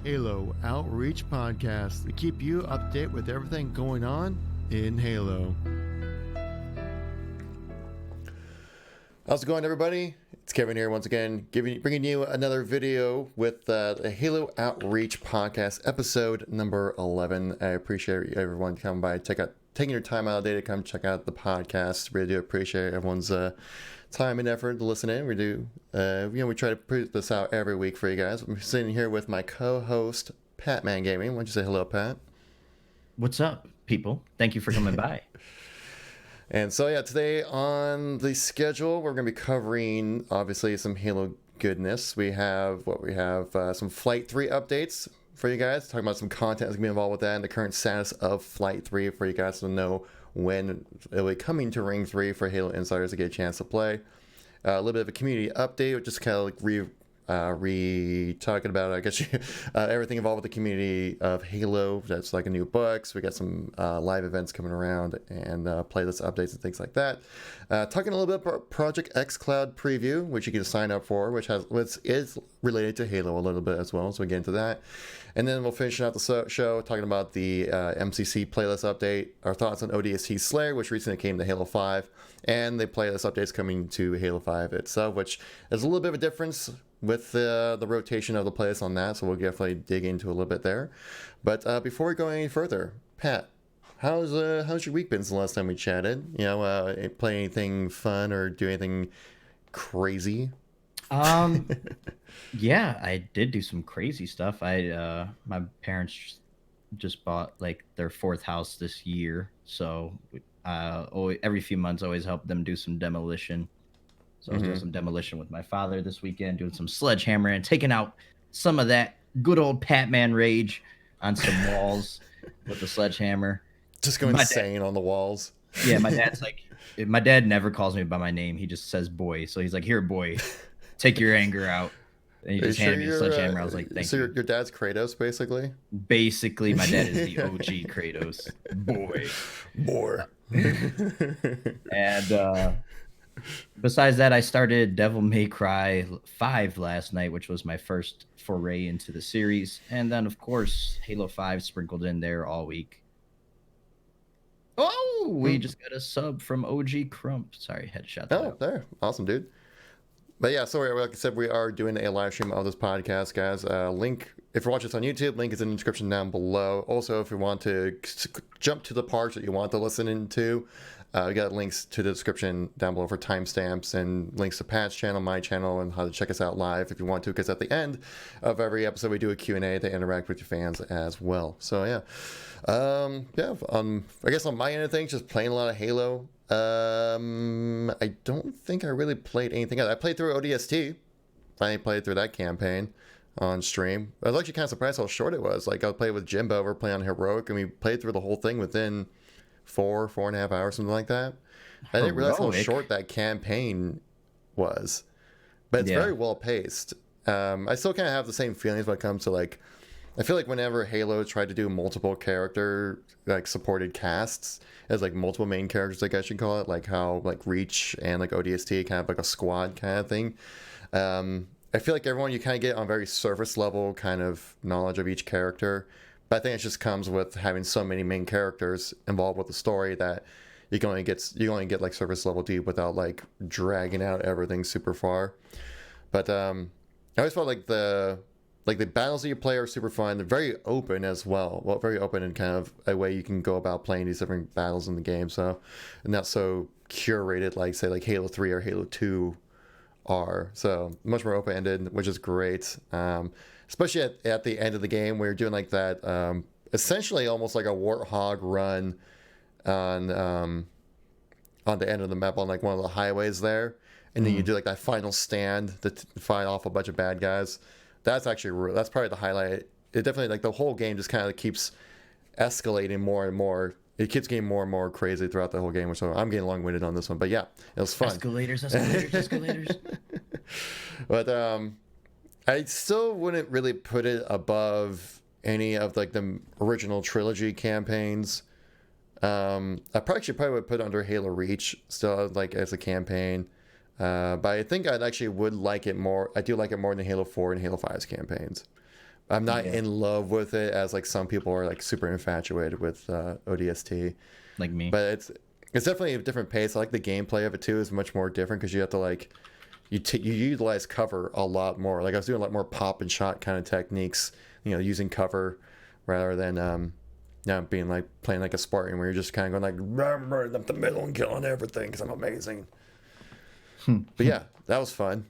Halo Outreach Podcast to keep you up to date with everything going on in Halo. How's it going, everybody? It's Kevin here once again, bringing you another video with the Halo Outreach Podcast, episode number 11. I appreciate everyone coming by, taking your time out of the day to come check out the podcast. Really do appreciate everyone's time and effort to listen in. We do, we try to put this out every week for you guys. I'm sitting here with my co-host, Patman Gaming. Why don't you say hello, Pat? What's up, people? Thank you for coming by. And so, yeah, today on the schedule, we're going to be covering, obviously, some Halo goodness. We have some Flight 3 updates for you guys, talking about some content that's going to be involved with that and the current status of Flight 3 for you guys to know when it'll be coming to Ring 3 for Halo Insiders to get a chance to play. A little bit of a community update, just kind of like talking about, I guess, everything involved with the community of Halo. That's like a new books. We got some live events coming around and playlist updates and things like that. Talking a little bit about Project XCloud preview, which you can sign up for, which is related to Halo a little bit as well. So we get into that. And then we'll finish out the show talking about the MCC playlist update, our thoughts on ODST Slayer, which recently came to Halo 5, and the playlist updates coming to Halo 5 itself, which is a little bit of a difference with the rotation of the playlist on that, so we'll definitely dig into a little bit there. But before we go any further, Pat, how's your week been since the last time we chatted? You know, play anything fun or do anything crazy? Yeah, I did do some crazy stuff. My parents just bought like their fourth house this year, so every few months, always help them do some demolition. So I was doing some demolition with my father this weekend, doing some sledgehammer and taking out some of that good old Patman rage on some walls with the sledgehammer. Just going insane on the walls. Yeah, my dad never calls me by my name. He just says boy. So he's like, here, boy, take your anger out. And he just handed me the sledgehammer. I was like, thank you. So your dad's Kratos, basically? Basically, my dad is the OG Kratos. Boy. And besides that, I started Devil May Cry 5 last night, which was my first foray into the series. And then, of course, Halo 5 sprinkled in there all week. Oh, we just got a sub from OG Crump. Sorry, had to shout that out. There. Awesome, dude. But yeah, so like I said, we are doing a live stream of this podcast, guys. Link, if you're watching this on YouTube, link is in the description down below. Also, if you want to jump to the parts that you want to listen into, we got links to the description down below for timestamps and links to Pat's channel, my channel, and how to check us out live if you want to, because at the end of every episode, we do a Q&A to interact with your fans as well. So yeah. I guess on my end of things, just playing a lot of Halo. I don't think I really played anything else. I played through ODST. Finally played through that campaign on stream. I was actually kind of surprised how short it was. Like, I played with Jimbo, we're playing on Heroic, and we played through the whole thing within 4.5 hours, something like that. I didn't realize how short that campaign was. But it's very well paced. I still kind of have the same feelings when it comes to, like, I feel like whenever Halo tried to do multiple character, like, supported casts as, like, multiple main characters, I guess you call it, like how, like, Reach and, like, ODST, kind of like a squad kind of thing. I feel like everyone, you kind of get on very surface level kind of knowledge of each character. But I think it just comes with having so many main characters involved with the story that you can only get like surface level deep without like dragging out everything super far. But I always felt like the battles that you play are super fun. They're very open as well. Well, very open in kind of a way you can go about playing these different battles in the game. So, not so curated like, say, like Halo 3 or Halo 2 are. So much more open-ended, which is great. Especially at the end of the game where you're doing like that, essentially almost like a Warthog run on the end of the map on like one of the highways there. And then you do like that final stand to fight off a bunch of bad guys. That's probably the highlight. It definitely, like, the whole game just kind of keeps escalating more and more. It keeps getting more and more crazy throughout the whole game, so I'm getting long-winded on this one. But yeah, it was fun. Escalators. But I still wouldn't really put it above any of like the original trilogy campaigns. I probably would put it under Halo Reach still, like, as a campaign. But I think I would like it more. I do like it more than Halo 4 and Halo 5's campaigns. I'm not Yeah. in love with it as like some people are like super infatuated with ODST, Like me. but it's definitely a different pace. I like the gameplay of it too is much more different because you have to like you utilize cover a lot more. Like I was doing a lot more pop and shot kind of techniques, using cover rather than being like playing like a Spartan where you're just kind of going like running up the middle and killing everything because I'm amazing. But yeah, that was fun.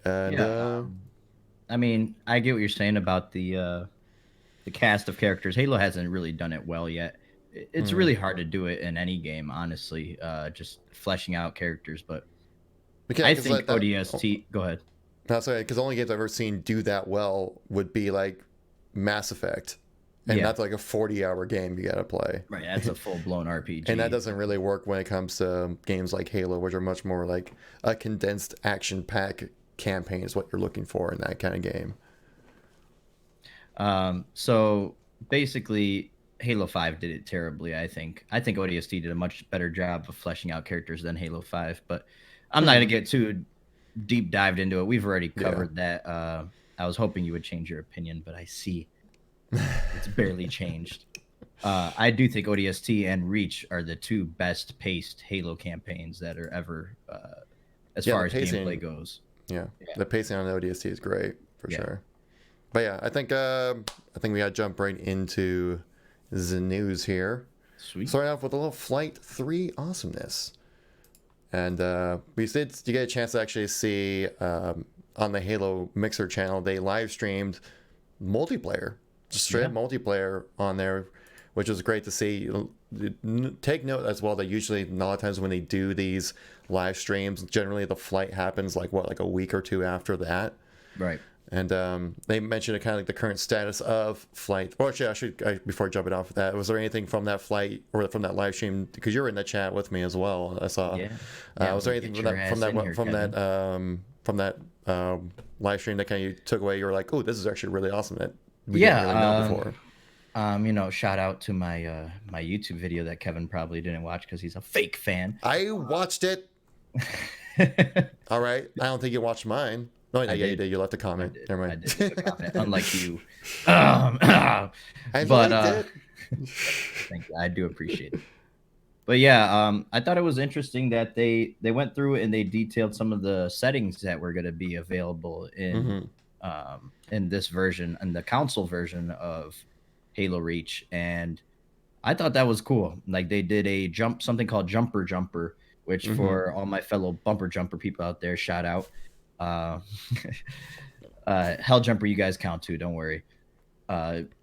And Yeah. I mean, I get what you're saying about the cast of characters. Halo hasn't really done it well yet. It's mm, really hard to do it in any game, honestly. Just fleshing out characters, but yeah, I because think that ODST. Go ahead. that's right. Because the only games I've ever seen do that well would be like Mass Effect, and Yeah, that's like a 40-hour game you gotta play. right. That's a full blown And that RPG. doesn't really work when it comes to games like Halo, which are much more like a condensed action pack campaign is what you're looking for in that kind of game. So basically, Halo 5 did it terribly. I think ODST did a much better job of fleshing out characters than Halo 5. But I'm not gonna get too deep dived into it. We've already Yeah. covered that. I was hoping you would change your opinion, but I see it's barely changed. I do think ODST and Reach are the two best paced Halo campaigns that are ever, as Yeah, far the as gameplay pacing. goes. Yeah, Yeah, the pacing on the ODST is great for yeah, sure. But yeah, I think we got to jump right into the news here. sweet. Starting off with a little Flight 3 awesomeness. And we did you get a chance to actually see on the Halo Mixer channel, they live streamed multiplayer, just straight up Yeah, multiplayer on there, which was great to see. Take note as well that usually a lot of times when they do these live streams, generally the flight happens like a week or two after that. right. And they mentioned kind of like the current status of flight. Or actually, before jumping off of that, was there anything from that flight or from that live stream? Because you were in the chat with me as well. I saw. Yeah, yeah. Was Well, there anything get your ass in here, Kevin. from that live stream that kind of you took away? You were like, "Oh, this is actually really awesome that we didn't Yeah. really know before." Shout out to my YouTube video that Kevin probably didn't watch because he's a fake fan. I watched it. All right. I don't think you watched mine. No, yeah, I you did. did. You left a comment. Never I mind. did leave a comment, unlike you. I But liked it. thank you. I do appreciate it. But yeah, I thought it was interesting that they went through and they detailed some of the settings that were going to be available in this version and the console version of Halo Reach, and I thought that was cool. Like they did something called Jumper, which Mm-hmm. for all my fellow bumper jumper people out there, shout out. Uh, Hell Jumper, you guys count too. Don't worry.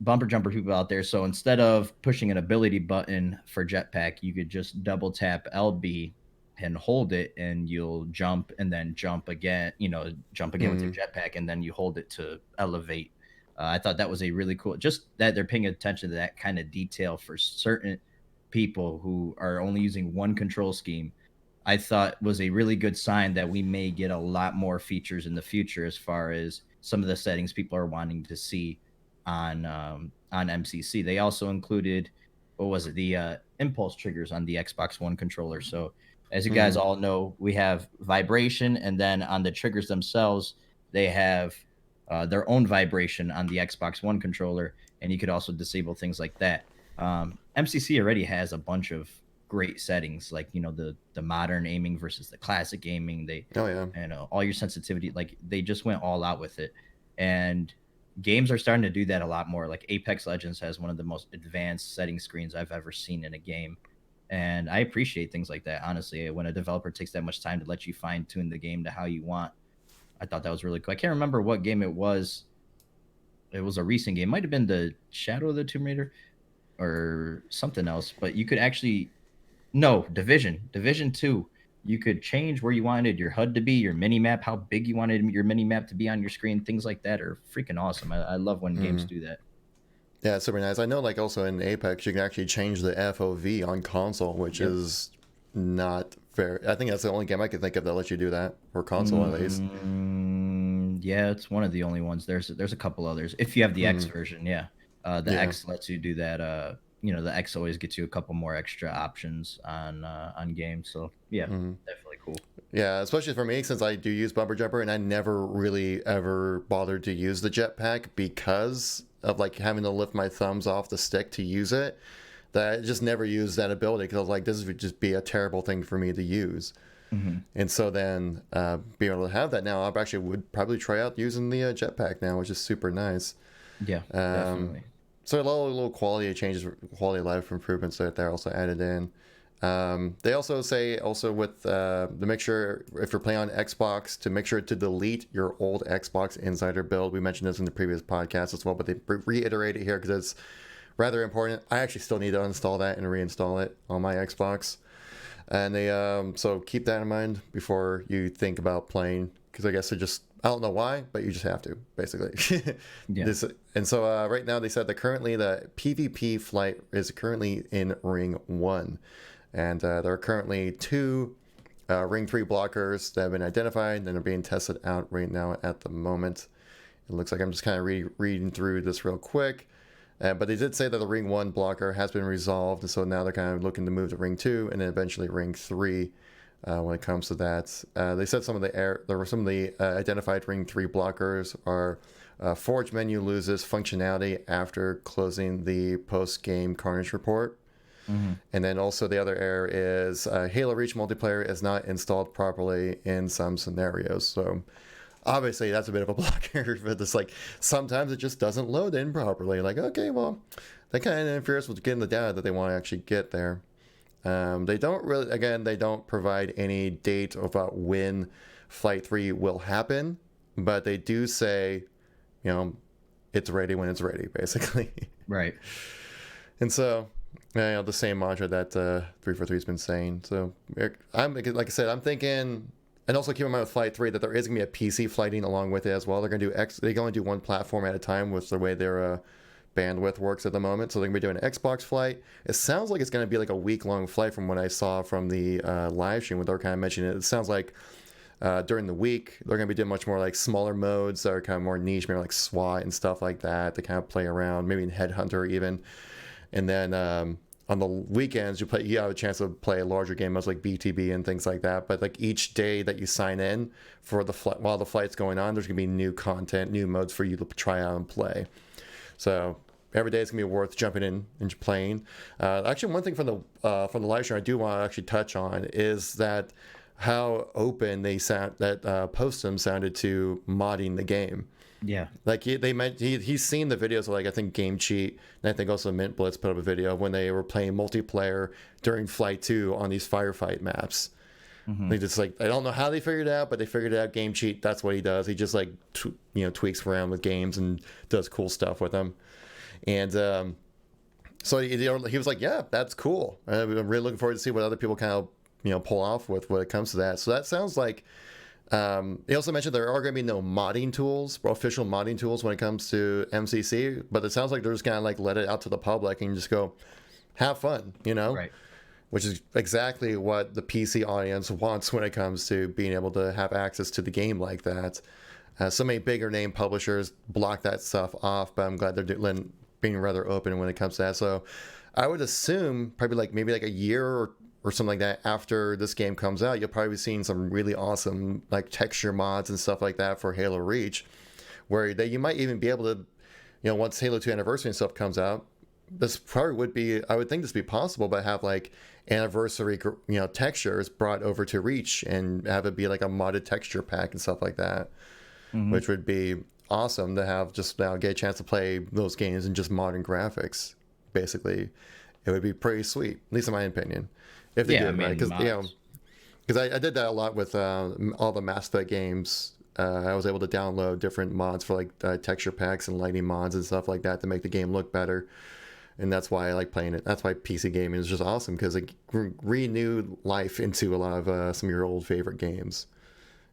Bumper jumper people out there. So instead of pushing an ability button for jetpack, you could just double tap LB and hold it, and you'll jump and then jump again. Jump again with your jetpack, and then you hold it to elevate. I thought that was a really cool. Just that they're paying attention to that kind of detail for certain people who are only using one control scheme. I thought was a really good sign that we may get a lot more features in the future as far as some of the settings people are wanting to see on MCC. They also included what was it the impulse triggers on the Xbox One controller. So as you guys Mm-hmm. all know, we have vibration, and then on the triggers themselves, they have their own vibration on the Xbox One controller, and you could also disable things like that. MCC already has a bunch of great settings, like the modern aiming versus the classic aiming. They Oh yeah. all your sensitivity, like they just went all out with it, and games are starting to do that a lot more. Like Apex Legends has one of the most advanced setting screens I've ever seen in a game, and I appreciate things like that. Honestly, when a developer takes that much time to let you fine tune the game to how you want, I thought that was really cool. I can't remember what game it was. It was a recent game. It might have been the Shadow of the Tomb Raider or something else, but you could actually no, Division 2. You could change where you wanted your HUD to be, your mini map, how big you wanted your mini map to be on your screen. Things like that are freaking awesome. I love when games do that. Yeah, it's super nice. I know, like, also in Apex, you can actually change the FOV on console, which Yep. is not fair. I think that's the only game I can think of that lets you do that, for console at least. Yeah, it's one of the only ones. There's a couple others. If you have the X version, yeah. The Yeah. X lets you do that. The X always gets you a couple more extra options on games. So yeah, definitely cool. Yeah, especially for me, since I do use Bumper Jumper, and I never really ever bothered to use the jetpack because of like having to lift my thumbs off the stick to use it. That I just never used that ability because I was like, this would just be a terrible thing for me to use. Hmm. And so then being able to have that now, I actually would probably try out using the jetpack now, which is super nice. Yeah, Um, definitely. so a little quality changes, quality of life improvements that they're also added in. They also say also with to make sure if you're playing on Xbox to make sure to delete your old Xbox Insider build. We mentioned this in the previous podcast as well, but they reiterate it here because it's rather important. I actually still need to uninstall that and reinstall it on my Xbox. And they so keep that in mind before you think about playing because I guess it just I don't know why, but you just have to basically. Yeah. This and so right now they said that currently the PvP flight is currently in Ring 1, and there are currently two Ring 3 blockers that have been identified and are being tested out right now at the moment. It looks like I'm just kind of reading through this real quick. But they did say that the Ring 1 blocker has been resolved, and so now they're kind of looking to move to Ring 2 and then eventually Ring 3 when it comes to that. They said some of the identified Ring 3 blockers are Forge menu loses functionality after closing the post-game Carnage report. Hmm. And then also the other error is Halo Reach multiplayer is not installed properly in some scenarios. So obviously that's a bit of a blocker, but it's like sometimes it just doesn't load in properly. Like, okay, well, that kind of interferes with getting the data that they want to actually get there. They don't really, again, they don't provide any date about when Flight 3 will happen, but they do say, you know, it's ready when it's ready, basically. Right. And so, you know, the same mantra that 343 has been saying. So, I'm like I said, I'm thinking. And also keep in mind with Flight 3 that there is going to be a PC flighting along with it as well. They're going to do they can only do one platform at a time with the way their bandwidth works at the moment. So they're going to be doing an Xbox flight. It sounds like it's going to be like a week-long flight from what I saw from the live stream where they're kind of mentioning it. It sounds like during the week, they're going to be doing much more like smaller modes that are kind of more niche, maybe like SWAT and stuff like that to kind of play around, maybe in Headhunter even. And then on the weekends, you have a chance to play larger game modes like BTB and things like that. But like each day that you sign in for the while the flight's going on, there's gonna be new content, new modes for you to try out and play. So every day is gonna be worth jumping in and playing. Actually, one thing from the live stream I do want to actually touch on is that how open they sound that Postum sounded to modding the game. Yeah. Like he's seen the videos of like I think Game Cheat and I think also Mint Blitz put up a video when they were playing multiplayer during Flight 2 on these firefight maps. Hmm. They just like I don't know how they figured it out, but they figured it out. Game Cheat, that's what he does. He just like tweaks around with games and does cool stuff with them. And so he was like, yeah, that's cool. I'm really looking forward to see what other people kind of pull off with when it comes to that. So that sounds like. He also mentioned there are going to be no modding tools, or official modding tools when it comes to MCC, but it sounds like they're just going to like let it out to the public and just go have fun, Right. which is exactly what the PC audience wants when it comes to being able to have access to the game like that. So many bigger name publishers block that stuff off, but I'm glad they're being rather open when it comes to that. So I would assume probably like maybe like a year or something like that after this game comes out, you'll probably be seeing some really awesome like texture mods and stuff like that for Halo Reach, where you might even be able to, once Halo 2 Anniversary and stuff comes out, this probably would be, I would think this would be possible, but have like anniversary, textures brought over to Reach and have it be like a modded texture pack and stuff like that, which would be awesome to have just now get a chance to play those games in just modern graphics. Basically, it would be pretty sweet, at least in my opinion. If they do it right, because I did that a lot with all the Mass Effect games. I was able to download different mods for like texture packs and lighting mods and stuff like that to make the game look better. And that's why I like playing it. That's why PC gaming is just awesome because it renewed life into a lot of some of your old favorite games.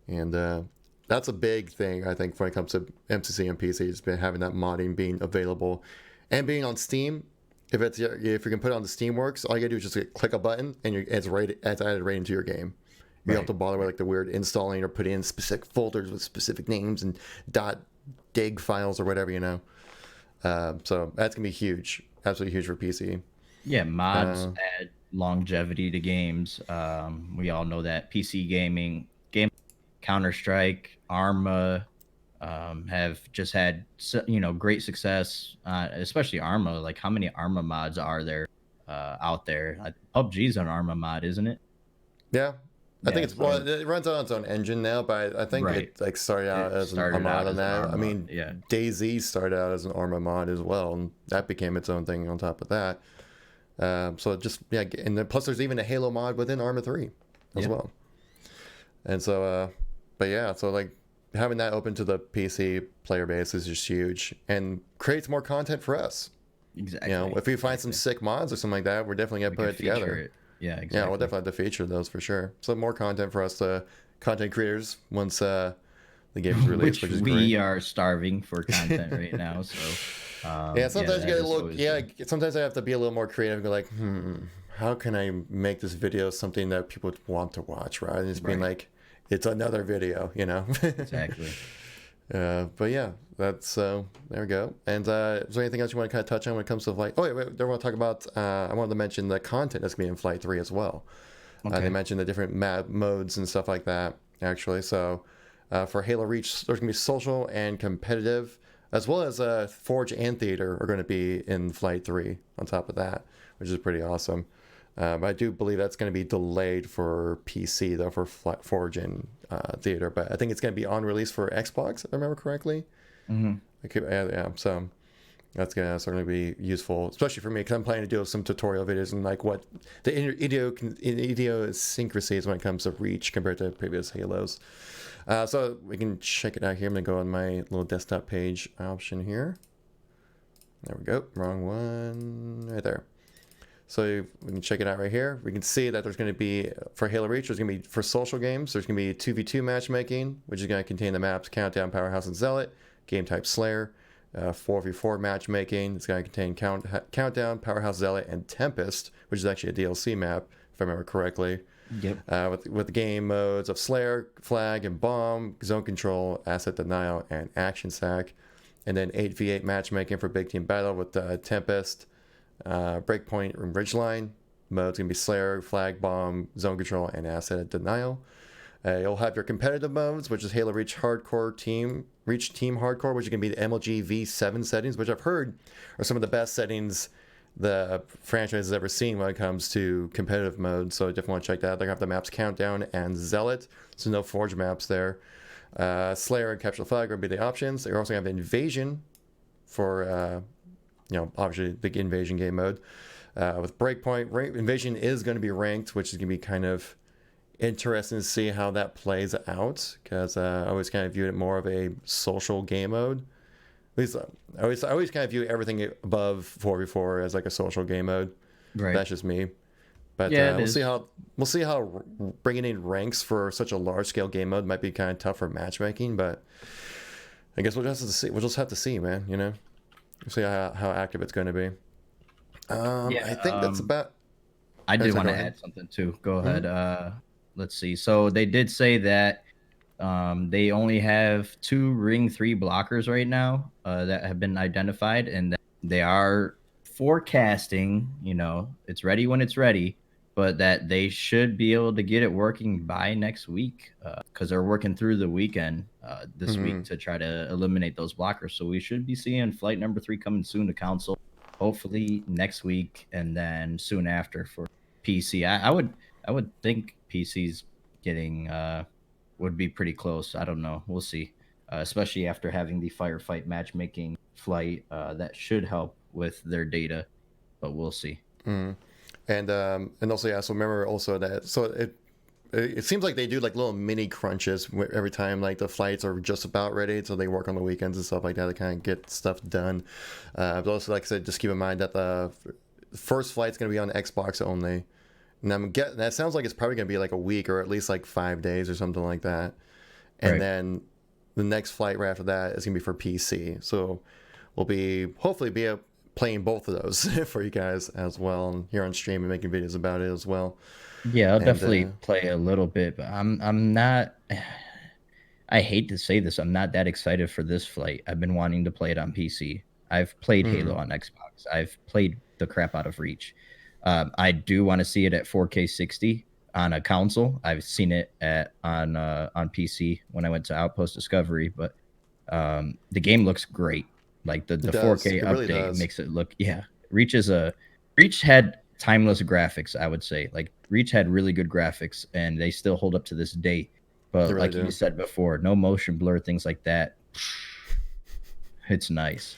And that's a big thing I think when it comes to MCC and PC. It's been having that modding being available and being on Steam. If you can put it on the Steamworks, all you gotta do is just click a button and it's added right into your game. You don't have to bother with like the weird installing or putting in specific folders with specific names and .dig files or whatever, So that's gonna be huge, absolutely huge for PC. Yeah, mods add longevity to games. We all know that PC gaming game, Counter-Strike, Arma, have just had great success, especially Arma. Like, how many Arma mods are there out there? PUBG's an Arma mod, isn't it? Yeah. I think Yeah, it's well, so it runs on its own engine now, but I think right. it like started out It as a started mod out on as an that. I Arma. mean, Yeah, DayZ started out as an Arma mod as well, and that became its own thing on top of that. So it just yeah, and then plus there's even a Halo mod within Arma 3 as yeah, well. And so, but yeah, so like having that open to the PC player base is just huge and creates more content for us. You know, exactly. if we find some Exactly. sick mods or something like that, we're definitely gonna We put can it feature together. it. Yeah, Yeah, we'll exactly. definitely have to feature those for sure. So more content for us, content creators, once the game's released, Which which is great. we are starving for content right now. So, Yeah, yeah, sometimes you that get a is little. always Yeah, good. sometimes I have to be a little more creative and go like, how can I make this video something that people want to watch, right? And it's being Right. like, it's another video, you know. Exactly. But yeah, that's there we go. And is there anything else you want to kind of touch on when it comes to Flight? Oh wait, I want to talk about. I wanted to mention the content that's gonna be in Flight 3 as well. They Okay. mentioned the different map modes and stuff like that. Actually, so for Halo Reach, there's gonna be social and competitive, as well as Forge and Theater are going to be in Flight 3 on top of that, which is pretty awesome. I do believe that's going to be delayed for PC though for Forge and Theater, but I think it's going to be on release for Xbox if I remember correctly. Hmm. Yeah, so that's gonna certainly be useful, especially for me because I'm planning to do some tutorial videos and like what the idiosyncrasies when it comes to Reach compared to previous Halos. So we can check it out here. I'm gonna go on my little desktop page option here. There we go. Wrong one. Right there. So we can check it out right here. We can see that there's going to be, for Halo Reach, there's going to be, for social games, there's going to be 2v2 matchmaking, which is going to contain the maps Countdown, Powerhouse, and Zealot, game type Slayer. 4v4 matchmaking, it's going to contain Countdown, Powerhouse, Zealot, and Tempest, which is actually a DLC map, if I remember correctly. Yep. With the game modes of Slayer, Flag, and Bomb, Zone Control, Asset Denial, and Action Sack. And then 8v8 matchmaking for Big Team Battle with Tempest, Breakpoint, and Ridgeline. Mode's going to be Slayer, Flag, Bomb, Zone Control, and Asset Denial. You'll have your competitive modes, which is Halo Reach Hardcore Team, Reach Team Hardcore, which is going to be the MLG V7 settings, which I've heard are some of the best settings the franchise has ever seen when it comes to competitive mode. So I definitely want to check that out. They're going to have the maps Countdown and Zealot, so no Forge maps there. Slayer and Capture the Flag are going to be the options. They're also going to have Invasion for, obviously the Invasion game mode. With Breakpoint, Invasion is going to be ranked, which is going to be kind of interesting to see how that plays out because I always kind of viewed it more of a social game mode. At least I always kind of view everything above 4v4 as like a social game mode. Right. That's just me. But Yeah, it we'll is. see how bringing in ranks for such a large scale game mode might be kind of tough for matchmaking. But I guess we'll just have to see. We'll just have to see, man. You know, we'll see how active it's going to be. Yeah. I think that's about. I did So want go to ahead. add something too. Go Mm-hmm. ahead. Let's see. So they did say that they only have 2 Ring 3 blockers right now that have been identified, and that they are forecasting. It's ready when it's ready, but that they should be able to get it working by next week because they're working through the weekend this week Mm-hmm. to try to eliminate those blockers. So we should be seeing flight number 3 coming soon to console, hopefully next week, and then soon after for PC. I would think PC's getting would be pretty close. I don't know. We'll see. Especially after having the firefight matchmaking flight, that should help with their data, but we'll see. Mm-hmm. And also yeah. So remember also that it seems like they do like little mini crunches every time like the flights are just about ready, so they work on the weekends and stuff like that to kind of get stuff done. But also, like I said, just keep in mind that the first flight's going to be on Xbox only, and that sounds like it's probably going to be like a week or at least like 5 days or something like that. And Right. then the next flight right after that is going to be for PC. So we'll be hopefully playing both of those for you guys as well, and here on stream and making videos about it as well. Yeah, I'll And definitely play a little bit, but I'm not. I hate to say this, I'm not that excited for this flight. I've been wanting to play it on PC. I've played Halo mm, on Xbox. I've played the crap out of Reach. I do want to see it at 4K 60. on a console. I've seen it on PC when I went to Outpost Discovery, but the game looks great. Like the It does. 4K It really update does. makes it look, yeah. Reach had timeless graphics, I would say. Like Reach had really good graphics and they still hold up to this day. They But really like you do. said before, no motion blur, things like that. It's nice.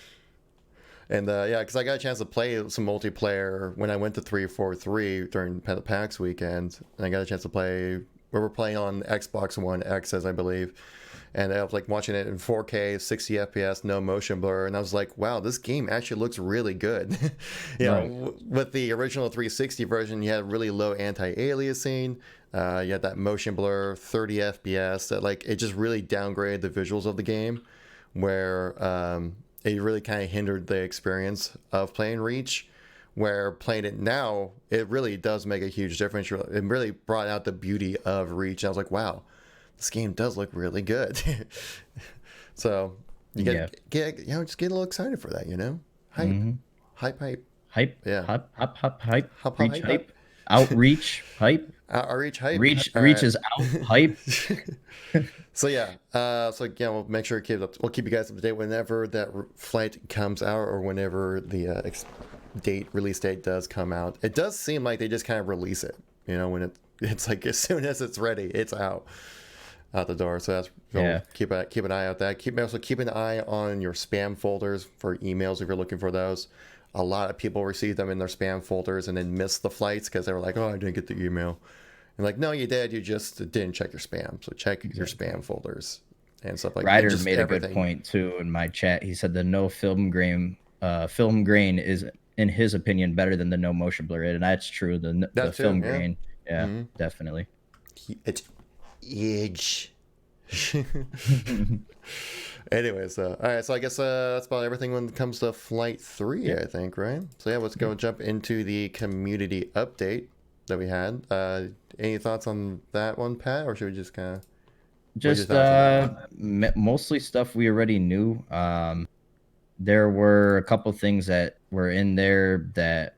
And yeah, because I got a chance to play some multiplayer when I went to 343 during PAX weekend. And I got a chance to play. We were playing on Xbox One X, as I believe. And I was like watching it in 4K, 60 FPS, no motion blur, and I was like, "Wow, this game actually looks really good." Right. With the original 360 version, you had really low anti-aliasing. You had that motion blur, 30 FPS. That like it just really downgraded the visuals of the game, where it really kind of hindered the experience of playing Reach. Where playing it now, it really does make a huge difference. It really brought out the beauty of Reach. And I was like, "Wow, this game does look really good." So you get just get a little excited for that, hype, Mm-hmm. hype, Hype, yeah, hype, hop, hop, reach hype, hype, hype, outreach hype, outreach, hype. All reach right. is out hype. So yeah, we'll make sure we'll keep you guys up to date whenever that flight comes out or whenever the release date does come out. It does seem like they just kind of release it, when it's like as soon as it's ready, it's out the door. So Yeah. keep an eye out that. Keep an eye on your spam folders for emails if you're looking for those. A lot of people receive them in their spam folders and then miss the flights because they were like, "Oh, I didn't get the email." And like, no, you did. You just didn't check your spam. So check your spam folders and stuff like that. Ryder Just made a everything. good point too in my chat. He said the no film grain is, in his opinion, better than the no motion blur. And that's true. The That too, film yeah. grain, yeah, definitely. It's edge. Anyways, all right. So I guess that's about everything when it comes to Flight 3, I think, right? So yeah, let's go jump into the community update that we had. Any thoughts on that one, Pat, or should we just kind of? Just mostly stuff we already knew. There were a couple things that were in there that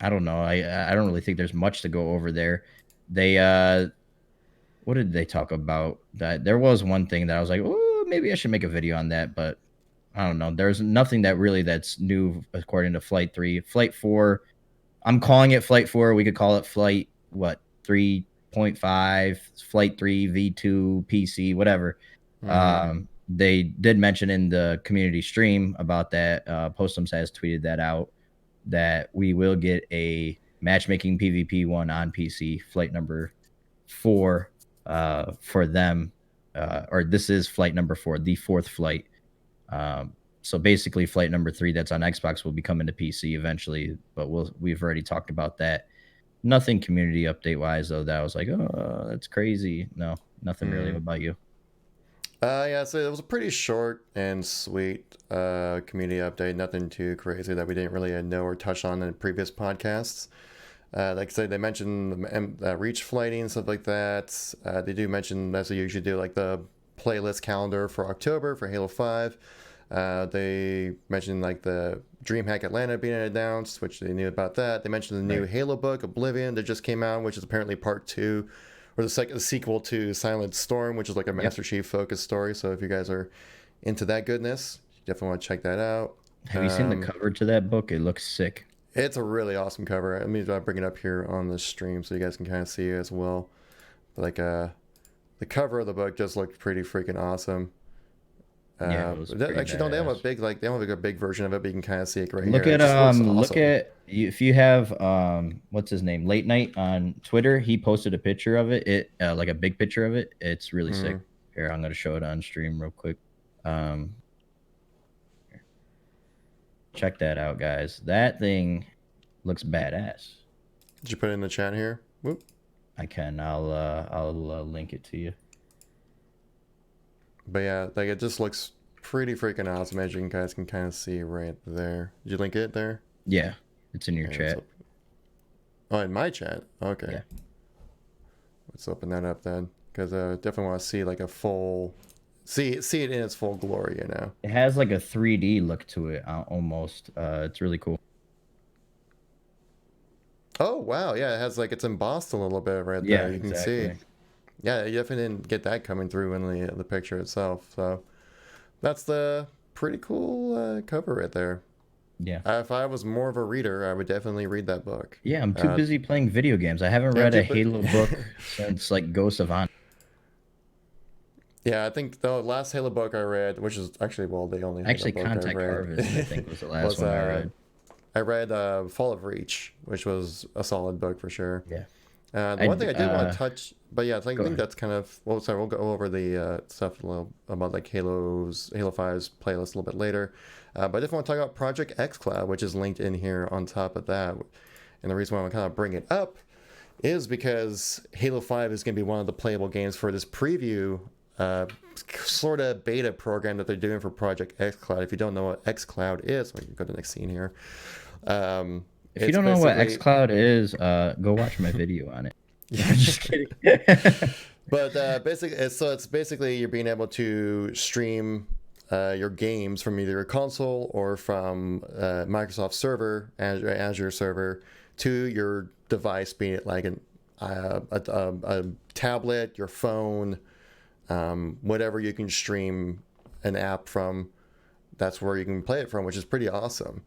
I don't know. I don't really think there's much to go over there. They what did they talk about? That there was one thing that I was like, oh, maybe I should make a video on that, but I don't know. There's nothing that's new according to Flight 3. Flight 4, I'm calling it Flight 4. We could call it Flight 3.5, Flight 3 V2 PC, whatever. They did mention in the community stream about that. Postums has tweeted that out, that we will get a matchmaking PvP one on PC, flight number 4 for them. Or this is flight number 4, the 4th flight. So basically, flight number 3 that's on Xbox will be coming to PC eventually, but we've already talked about that. Nothing community update wise though that I was like, oh, that's crazy. No, nothing really. What about you? Yeah, so it was a pretty short and sweet community update. Nothing too crazy that we didn't really know or touch on in previous podcasts. Like I said, they mentioned the reach flighting and stuff like that. They do mention, as they usually do, like the playlist calendar for October for Halo 5. They mentioned like the DreamHack Atlanta being announced, which they knew about that. They mentioned the new Halo book, Oblivion, that just came out, which is apparently part 2, or the sequel to Silent Storm, which is like a Master Chief focused story. So if you guys are into that goodness, you definitely want to check that out. Have you seen the cover to that book? It looks sick. It's a really awesome cover. Let me bring it up here on the stream so you guys can kind of see it as well. But like the cover of the book just looked pretty freaking awesome. Actually, no, they have a big they don't have a big version of it, but you can kind of see it right look here. At awesome. Look at if you have what's his name, Late Night on Twitter. He posted a picture of it. It like a big picture of it. It's really sick. Here, I'm gonna show it on stream real quick. Check that out, guys. That thing looks badass. Did you put it in the chat here? Whoop. I can. I'll link it to you. But yeah, like it just looks pretty freaking awesome, as you guys can kind of see right there. Did you link it there? Yeah, it's in your chat. Oh, in my chat? Okay. Yeah. Let's open that up then, because I definitely want to see like a full, see it in its full glory, It has like a 3D look to it, almost. It's really cool. Oh wow, yeah, it has like it's embossed a little bit right Yeah, there. You can see. exactly. Yeah, you definitely didn't get that coming through in the picture itself. So that's the pretty cool cover right there. Yeah. If I was more of a reader, I would definitely read that book. Yeah, I'm too Uh, busy playing video games. I haven't yeah, read a too, but Halo book since like Ghosts of On. yeah, I think the last Halo book I read, which is actually well the only Halo Actually, book I Contact read, Harvest, I think, was the last was one I read. I read Fall of Reach, which was a solid book for sure. Yeah. The one thing I did want to touch, but yeah, I Go think ahead. that's kind of well. Sorry, we'll go over the stuff a little about like Halo 5's playlist a little bit later. But I just want to talk about Project XCloud, which is linked in here on top of that. And the reason why I'm kind of bring it up is because Halo 5 is going to be one of the playable games for this preview sort of beta program that they're doing for Project XCloud. If you don't know what XCloud is, we can go to the next scene here. If you It's don't know what basically XCloud is, go watch my video on it. I'm just kidding. But basically, it's basically you're being able to stream your games from either a console or from Microsoft server, Azure server, to your device, being it like a tablet, your phone, whatever you can stream an app from. That's where you can play it from, which is pretty awesome.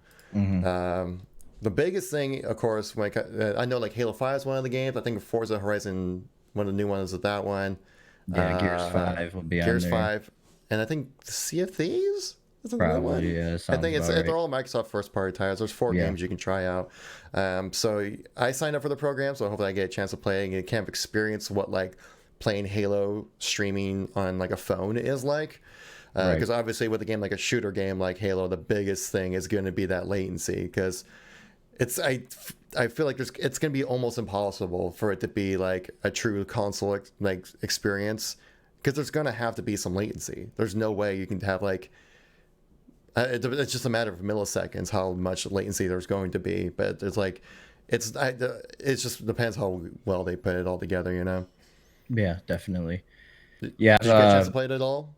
The biggest thing, of course, like I know, like Halo 5 is one of the games. I think Forza Horizon, one of the new ones, is that one. Yeah, Gears 5 will be on Gears there. 5, and I think Sea of Thieves is another one. Probably, yeah, I sounds think about right. they're all Microsoft first party titles. There's 4 Yeah. games you can try out. So I signed up for the program, so hopefully I get a chance to play and kind of experience what like playing Halo streaming on like a phone is like. Right. Because obviously with a game like a shooter game like Halo, the biggest thing is going to be that latency. Because I feel like it's going to be almost impossible for it to be like a true console like experience, because there's going to have to be some latency. There's no way you can have like it's just a matter of milliseconds how much latency there's going to be. But it's like it just depends how well they put it all together, you know. Yeah, definitely. Yeah, Did you get a chance to play it at all?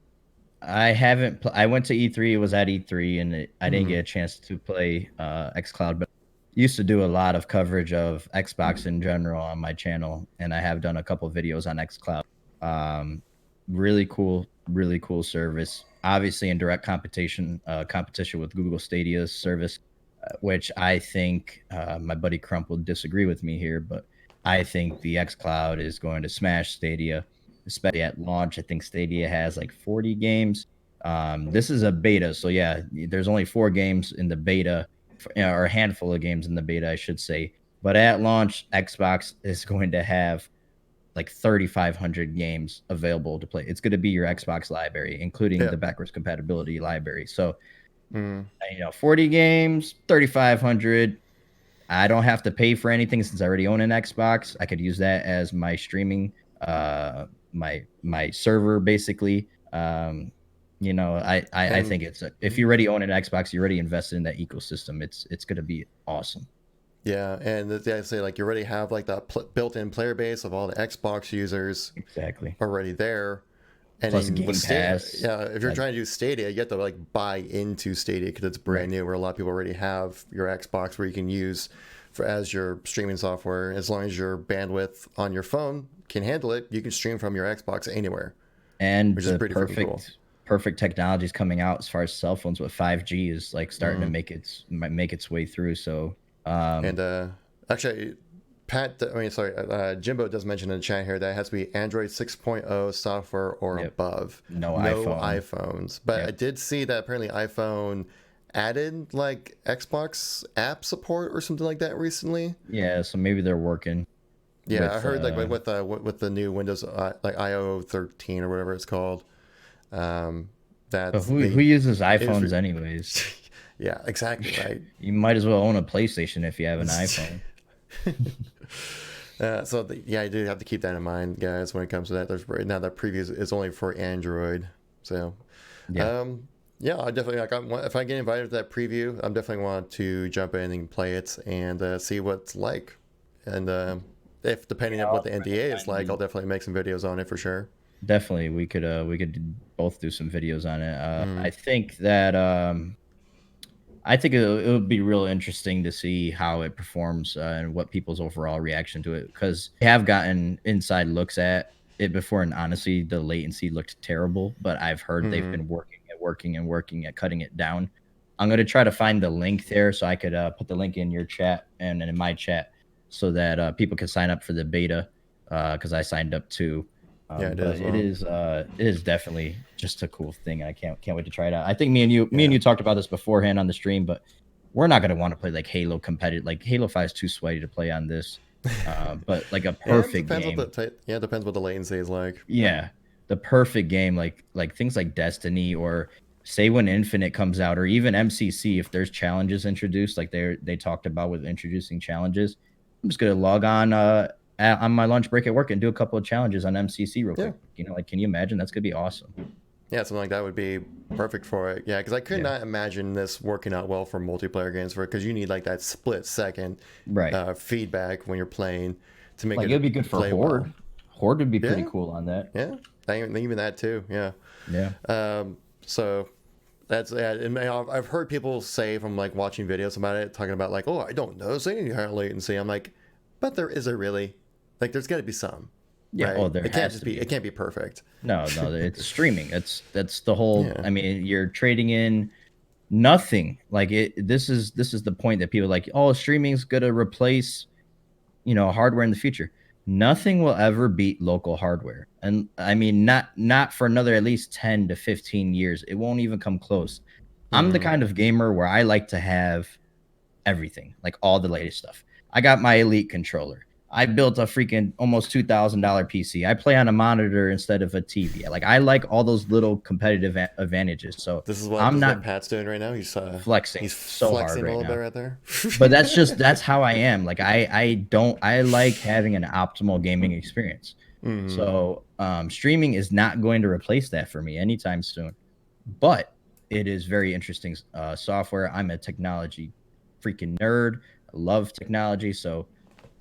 I haven't. I went to E3. It was at E3, and I didn't get a chance to play XCloud, but used to do a lot of coverage of Xbox in general on my channel, and I have done a couple videos on XCloud. Really cool service. Obviously, in direct competition with Google Stadia's service, which I think my buddy Crump will disagree with me here, but I think the XCloud is going to smash Stadia, especially at launch. I think Stadia has like 40 games. This is a beta, so yeah, there's only 4 games in the beta, or a handful of games in the beta, I should say. But at launch, Xbox is going to have like 3,500 games available to play. It's going to be your Xbox library, including the backwards compatibility library. So, 40 games, 3,500. I don't have to pay for anything since I already own an Xbox. I could use that as my streaming, my server, basically. I think if you already own an Xbox, you already invested in that ecosystem. It's going to be awesome. Yeah, and I say like you already have like that built-in player base of all the Xbox users Exactly already there. And plus then Game Pass. Yeah, if you're trying to do Stadia, you have to like buy into Stadia because it's brand new. Where a lot of people already have your Xbox, where you can use as your streaming software. As long as your bandwidth on your phone can handle it, you can stream from your Xbox anywhere. And which is pretty cool. Perfect technology is coming out as far as cell phones with 5G is like starting to make its way through. So actually, Jimbo does mention in the chat here that it has to be Android 6.0 software or above. No iPhones. But I did see that apparently iPhone added like Xbox app support or something like that recently. Yeah, so maybe they're working. Yeah, I heard like with the new Windows like IO 13 or whatever it's called. But who uses iPhones anyways? Yeah, exactly right. You might as well own a PlayStation if you have an iPhone. I do have to keep that in mind, guys, when it comes to that. There's now that preview is only for Android, so I definitely if I get invited to that preview, I'm definitely want to jump in and play it and see what it's like, and if depending on what the NDA is like, I'll definitely make some videos on it for sure. Definitely, we could both do some videos on it. I think that I think it would be real interesting to see how it performs and what people's overall reaction to it, because I have gotten inside looks at it before, and honestly, the latency looked terrible. But I've heard they've Hmm. been working at cutting it down. I'm gonna try to find the link there so I could put the link in your chat and in my chat so that people can sign up for the beta because I signed up too. Yeah, I did But as well. it is definitely just a cool thing. I can't wait to try it out. I think me and Yeah. you talked about this beforehand on the stream, but we're not gonna want to play like Halo competitive. Like Halo 5 is too sweaty to play on this. But like a Yeah, it perfect depends what game, yeah, it depends what the latency is like. yeah, the perfect game, like things like Destiny or say when Infinite comes out, or even MCC, if there's challenges introduced, like they talked about with introducing challenges. I'm just gonna log on on my lunch break at work and do a couple of challenges on MCC real Yeah. quick. You know, like can you imagine? That's gonna be awesome. Yeah, something like that would be perfect for it. Yeah, because I could Yeah. not imagine this working out well for multiplayer games, for because you need like that split second Right. feedback when you're playing to make Like it'd be good it for play well. Horde. Horde would be pretty Yeah, cool on that. yeah, even that too. Yeah. Yeah. So that's yeah. And I've heard people say from like watching videos about it, talking about like, oh, I don't notice any high latency. I'm like, but there isn't really. Like, there's got to be some, Yeah. right? Oh, there It can't has just to be. be. It can't be perfect. No, no, it's streaming. That's the whole. Yeah. I mean, you're trading in nothing. Like it. This is the point that people are like. Oh, streaming's gonna replace hardware in the future. Nothing will ever beat local hardware, and I mean not for another at least 10 to 15 years. It won't even come close. I'm the Mm-hmm. kind of gamer where I like to have everything, like all the latest stuff. I got my Elite controller. I built a freaking almost $2,000 PC. I play on a monitor instead of a TV. Like I like all those little competitive advantages. So This I'm is what not Pat's doing right now. flexing He's so hard flexing a right little bit now. right there. But that's how I am. Like I like having an optimal gaming experience. Mm-hmm. So streaming is not going to replace that for me anytime soon. But it is very interesting software. I'm a technology freaking nerd. I love technology. So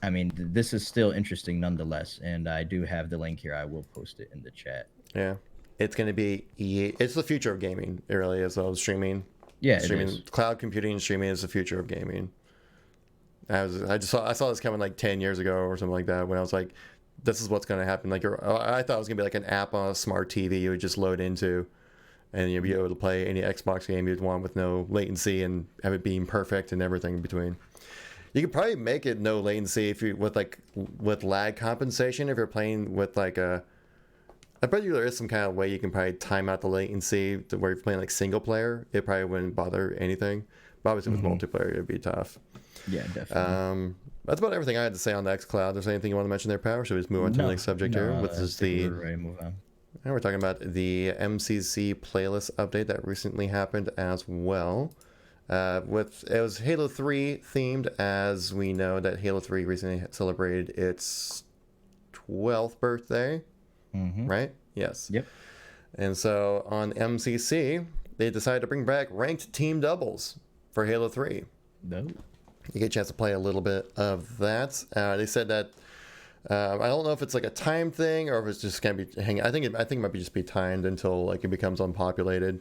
I mean, this is still interesting nonetheless. And I do have the link here. I will post it in the chat. Yeah, it's gonna be it's the future of gaming. It really is. So streaming, Yeah, it streaming, is. cloud computing, and streaming is the future of gaming. I saw this coming like 10 years ago or something like that when I was like, this is what's gonna happen. Like I thought it was gonna be like an app on a smart TV you would just load into, and you'd be able to play any Xbox game you'd want with no latency and have it being perfect and everything in between. You could probably make it no latency if you with lag compensation if you're playing with like a. I bet you there is some kind of way you can probably time out the latency to where you're playing like single player. It probably wouldn't bother anything. But obviously with multiplayer it'd be tough. Yeah, definitely. That's about everything I had to say on the XCloud. There's anything you want to mention there, Pat? Or should we just move on to the next subject here? Which I is think we're ready to move on. now we're talking about the MCC playlist update that recently happened as well. It was Halo 3 themed, as we know that Halo 3 recently celebrated its 12th birthday, right? Yes. Yep. And so on MCC, they decided to bring back ranked team doubles for Halo 3. No. You get a chance to play a little bit of that. They said that I don't know if it's like a time thing or if it's just gonna be hanging. I think it might be just be timed until like it becomes unpopulated.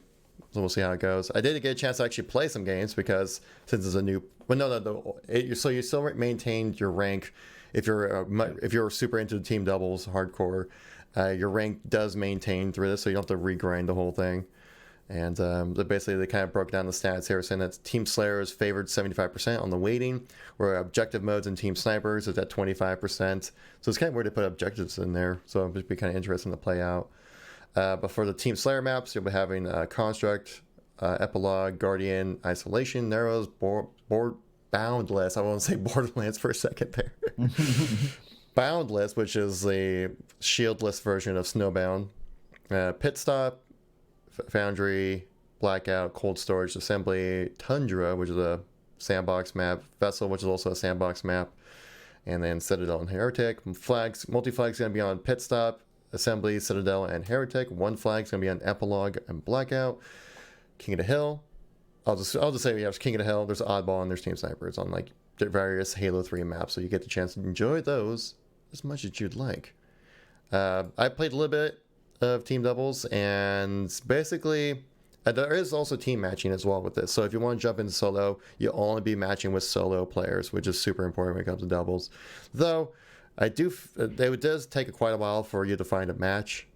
So we'll see how it goes. I did get a chance to actually play some games because since it's a new, well, so you still maintained your rank if you're super into the team doubles hardcore. Your rank does maintain through this, so you don't have to regrind the whole thing. And basically, they kind of broke down the stats here, saying that Team Slayer is favored 75% on the weighting, where objective modes and Team Snipers is at 25%. So it's kind of weird to put objectives in there. So it'll be kind of interesting to play out. But for the Team Slayer maps, you'll be having Construct, Epilogue, Guardian, Isolation, Narrows, Boundless. I won't say Borderlands for a second there. Boundless, which is the shieldless version of Snowbound. Pit Stop, Foundry, Blackout, Cold Storage, Assembly, Tundra, which is a sandbox map, Vessel, which is also a sandbox map, and then Citadel and Heretic. Multi-flag's going to be on Pit Stop, Assembly, Citadel, and Heretic. One flag's going to be on Epilogue and Blackout. King of the Hill. I'll just say we have King of the Hill, there's Oddball, and there's Team Snipers on like various Halo 3 maps, so you get the chance to enjoy those as much as you'd like. I played a little bit of team doubles, and basically There is also team matching as well with this. So if you want to jump into solo, you'll only be matching with solo players, which is super important when it comes to doubles. Though, it does take quite a while for you to find a match,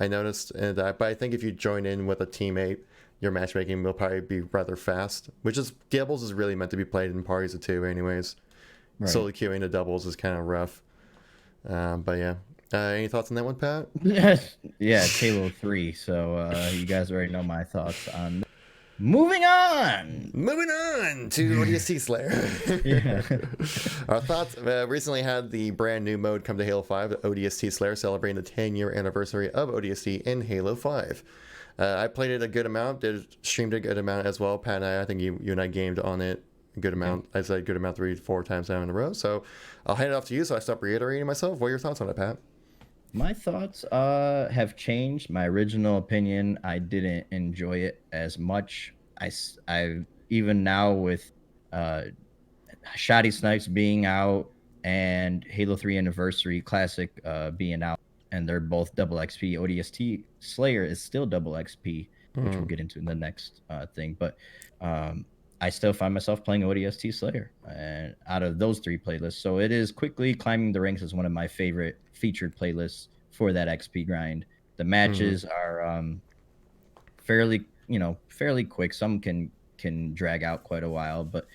I noticed. But I think if you join in with a teammate, your matchmaking will probably be rather fast, which is, doubles is really meant to be played in parties of two anyways. Right. Solo queuing the doubles is kind of rough. But yeah. Any thoughts on that one, Pat? Yeah, it's Halo 3, so you guys already know my thoughts on that. Moving on to ODST Slayer. Yeah. Our thoughts, recently had the brand new mode come to Halo 5, ODST Slayer, celebrating the 10-year anniversary of ODST in Halo 5. I played it a good amount, streamed a good amount as well. Pat and I think you and I gamed on it a good amount. I said good amount 3-4 times now in a row. So I'll hand it off to you so I stop reiterating myself. What are your thoughts on it, Pat? My thoughts have changed. My original opinion, I didn't enjoy it as much. I even now with Shoddy Snipes being out and Halo 3 Anniversary Classic being out, and they're both double XP. ODST Slayer is still double XP, which we'll get into in the next thing. But I still find myself playing ODST Slayer and out of those 3 playlists. So it is quickly climbing the ranks as one of my favorite featured playlists for that XP grind. The matches are fairly quick. Some can drag out quite a while, but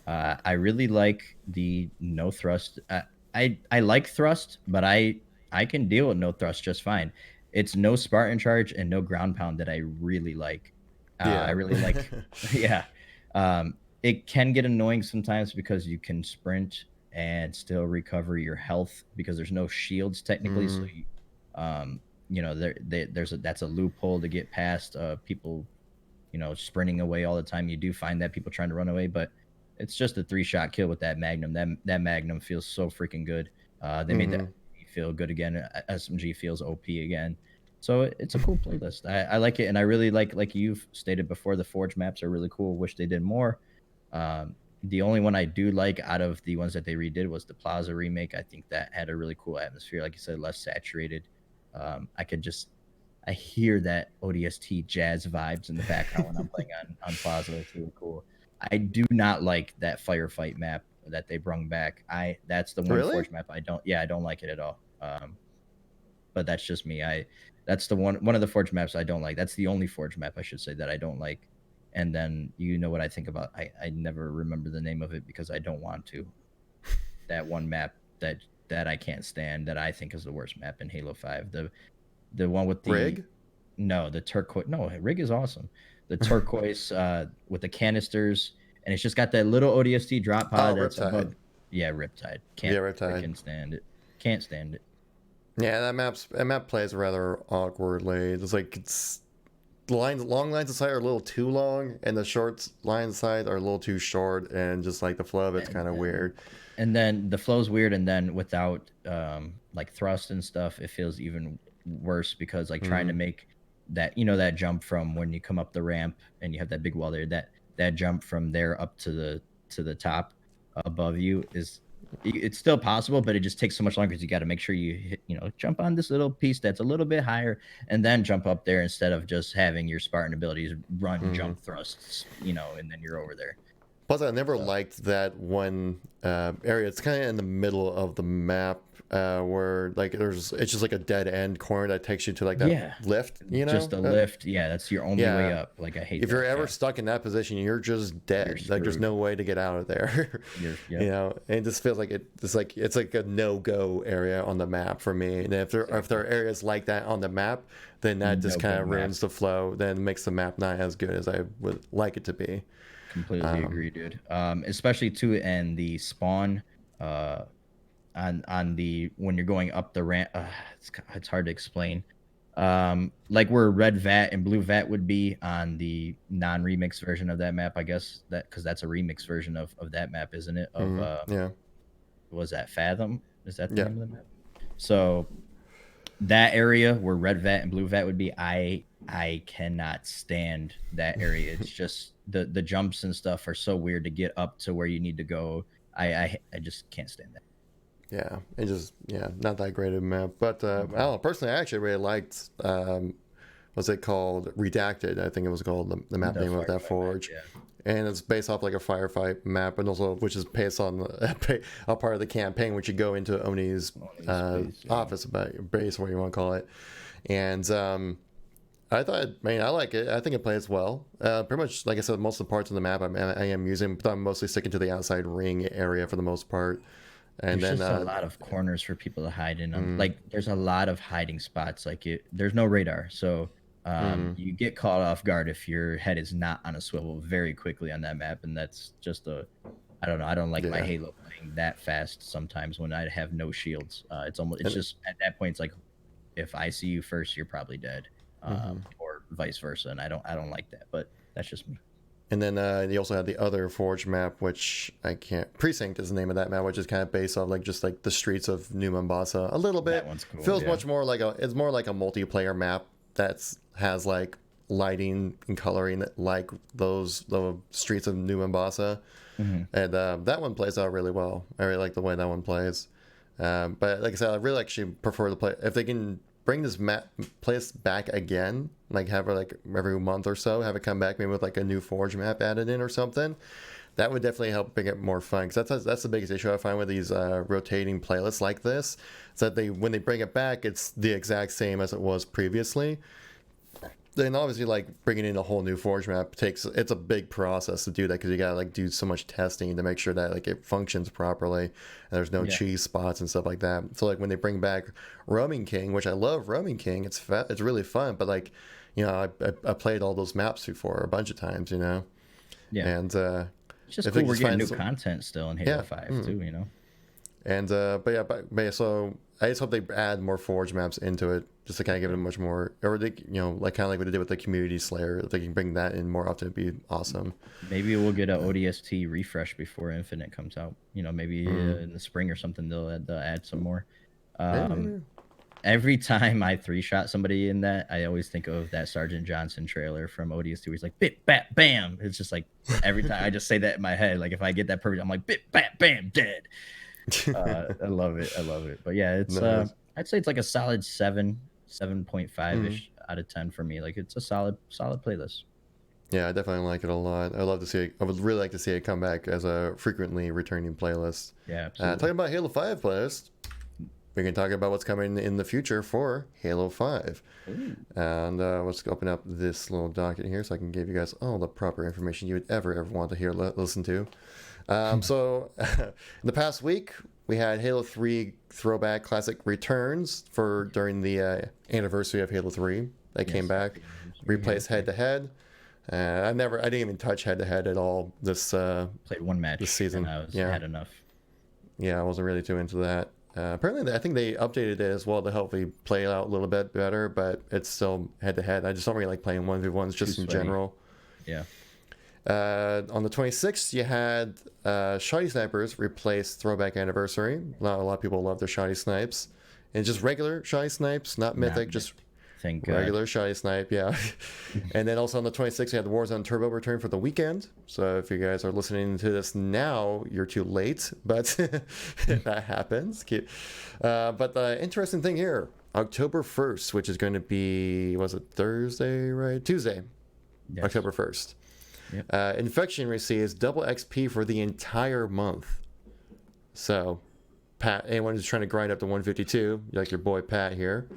I really like the no thrust. I like thrust, but I can deal with no thrust just fine. It's no Spartan charge and no ground pound that I really like. I really like, yeah. It can get annoying sometimes because you can sprint and still recover your health because there's no shields technically. So, that's a loophole to get past people, sprinting away all the time. You do find that people trying to run away, but it's just a 3-shot kill with that Magnum. That Magnum feels so freaking good. They made that feel good again. SMG feels OP again. So it's a cool playlist. I like it, and I really like you've stated before, the Forge maps are really cool. Wish they did more. The only one I do like out of the ones that they redid was the Plaza remake. I think that had a really cool atmosphere. Like you said, less saturated. I hear that ODST jazz vibes in the background when I'm playing on Plaza. It's really cool. I do not like that firefight map that they brung back. That's the one Forge map I don't like it at all. But that's just me. That's the one of the Forge maps I don't like. That's the only Forge map I should say that I don't like. And then you know what I think about. I never remember the name of it because I don't want to. That one map that I can't stand, that I think is the worst map in Halo 5. The one with the Rig? No, the turquoise. No, Rig is awesome. The turquoise with the canisters, and it's just got that little ODST drop pod that's Riptide. Above. Yeah, Riptide. Freaking stand it. Can't stand it. Yeah, that map plays rather awkwardly. Long lines of sight are a little too long, and the short lines of sight are a little too short, and just like the flow of it's kind of weird. And then the flow's weird, and then without like thrust and stuff, it feels even worse because like trying to make that that jump from when you come up the ramp and you have that big wall there, that jump from there up to the top above you it's still possible, but it just takes so much longer because you got to make sure you hit, jump on this little piece that's a little bit higher and then jump up there instead of just having your Spartan abilities run jump thrusts, and then you're over there. Plus, I never liked that one area. It's kind of in the middle of the map where like it's just like a dead end corner that takes you to like that lift, Just a lift. Yeah, that's your only way up. Like I hate. If you're ever stuck in that position, you're just dead. Like there's no way to get out of there. And it just feels like it's like a no-go area on the map for me. And if there are areas like that on the map, then that just kind of ruins the flow. Then makes the map not as good as I would like it to be. Completely agree, dude. Especially too, and the spawn on the when you're going up the ramp, it's hard to explain. Like where red vat and blue vat would be on the non-remix version of that map, I guess because that's a remix version of that map, isn't it? Was that Fathom? Is that the name of the map? So that area where red vat and blue vat would be, I cannot stand that area. It's just the jumps and stuff are so weird to get up to where you need to go. I just can't stand that. Yeah, it just not that great of a map. But I don't know, personally, I actually really liked what's it called? Redacted, I think it was called, the map name of that forge. Yeah. And it's based off like a firefight map, and also which is based on a part of the campaign, which you go into Oni's base, office, base, what you want to call it. And I thought, I like it. I think it plays well. Pretty much, like I said, most of the parts of the map I am using, but I'm mostly sticking to the outside ring area for the most part. And There's then just a lot of corners for people to hide in. Like, there's a lot of hiding spots. Like, there's no radar, so you get caught off guard if your head is not on a swivel very quickly on that map, and that's just I don't know. I don't like my Halo playing that fast sometimes when I have no shields. It's just at that point, it's like, if I see you first, you're probably dead, or vice versa, and I don't like that. But that's just me. And then you also have the other Forge map, which I can't... Precinct is the name of that map, which is kind of based on like just like the streets of New Mombasa a little bit. That one's cool. Feels much more like it's more like a multiplayer map that has like lighting and coloring like the streets of New Mombasa. And that one plays out really well. I really like the way that one plays. But like I said, I really actually prefer to play... If they can bring this place back again, like have it like every month or so, have it come back maybe with like a new Forge map added in or something, that would definitely help make it more fun. Because that's the biggest issue I find with these rotating playlists like this, is that when they bring it back, it's the exact same as it was previously. Then obviously, like bringing in a whole new Forge map it's a big process to do that, because you gotta like do so much testing to make sure that like it functions properly and there's no cheese spots and stuff like that. So like when they bring back Roaming King, which I love Roaming King, it's really fun, but like, you know, I played all those maps before a bunch of times, you know. Yeah. And it's just cool we're getting new content still in Halo 5 too, you know. And but yeah, so I just hope they add more Forge maps into it, just to kind of give it much more, or they, you know, like kind of like what they did with the Community Slayer. If they can bring that in more often, it'd be awesome. Maybe we'll get a ODST refresh before Infinite comes out. You know, maybe in the spring or something they'll add some more. Every time I 3-shot somebody in that, I always think of that Sergeant Johnson trailer from ODST where he's like, bit, bat, bam. It's just like, every time I just say that in my head. Like, if I get that perfect, I'm like, bit, bat, bam, dead. I love it. But yeah, it's nice. I'd say it's like a solid 7.5-ish out of 10 for me. Like, it's a solid playlist. Yeah, I definitely like it a lot. I would really like to see it come back as a frequently returning playlist. Yeah, absolutely. Talking about Halo 5 playlist, we can talk about what's coming in the future for Halo 5. Ooh. And let's open up this little docket here so I can give you guys all the proper information you would ever want to hear, listen to. So in the past week, we had Halo 3 Throwback Classic returns during the anniversary of Halo 3. They came back, replaced head-to-head. I didn't even touch head-to-head at all this played one match this season. And had enough. Yeah, I wasn't really too into that. Apparently, I think they updated it as well to hopefully play it out a little bit better, but it's still head-to-head. I just don't really like playing 1v1s just in general. Yeah. On the 26th, you had Shoddy Snipers replace Throwback Anniversary. A lot of people love their Shoddy Snipes. And just regular Shoddy Snipes, not Mythic, just regular Shoddy Snipe, yeah. And then also on the 26th, you had the Warzone Turbo return for the weekend. So if you guys are listening to this now, you're too late, but that happens. But the interesting thing here, October 1st, which is going to be, was it Thursday, right? Tuesday, yes. October 1st. Yep. Infection receives double XP for the entire month. So, Pat, anyone who's trying to grind up to 152, like your boy Pat here,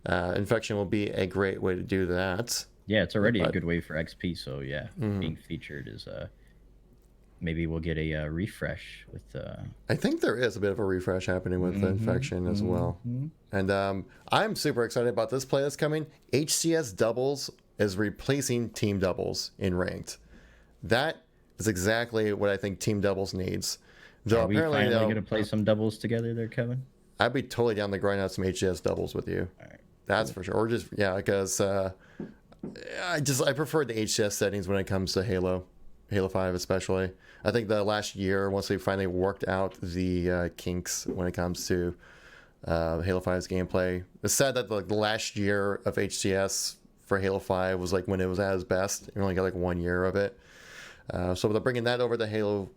Infection will be a great way to do that. Yeah, it's already a good way for XP. So yeah, being featured is maybe we'll get a refresh with. I think there is a bit of a refresh happening with Infection as well, and I'm super excited about this play that's coming. HCS doubles is replacing team doubles in ranked. That is exactly what I think team doubles needs. Though are we finally going to play some doubles together there, Kevin? I'd be totally down to grind out some HCS doubles with you. All right. That's for sure. Or just, yeah, because I prefer the HCS settings when it comes to Halo 5 especially. I think the last year, once they finally worked out the kinks when it comes to Halo 5's gameplay, it's sad that the last year of HCS for Halo 5 was like when it was at its best. You only got like 1 year of it. So they're bringing that over to Halo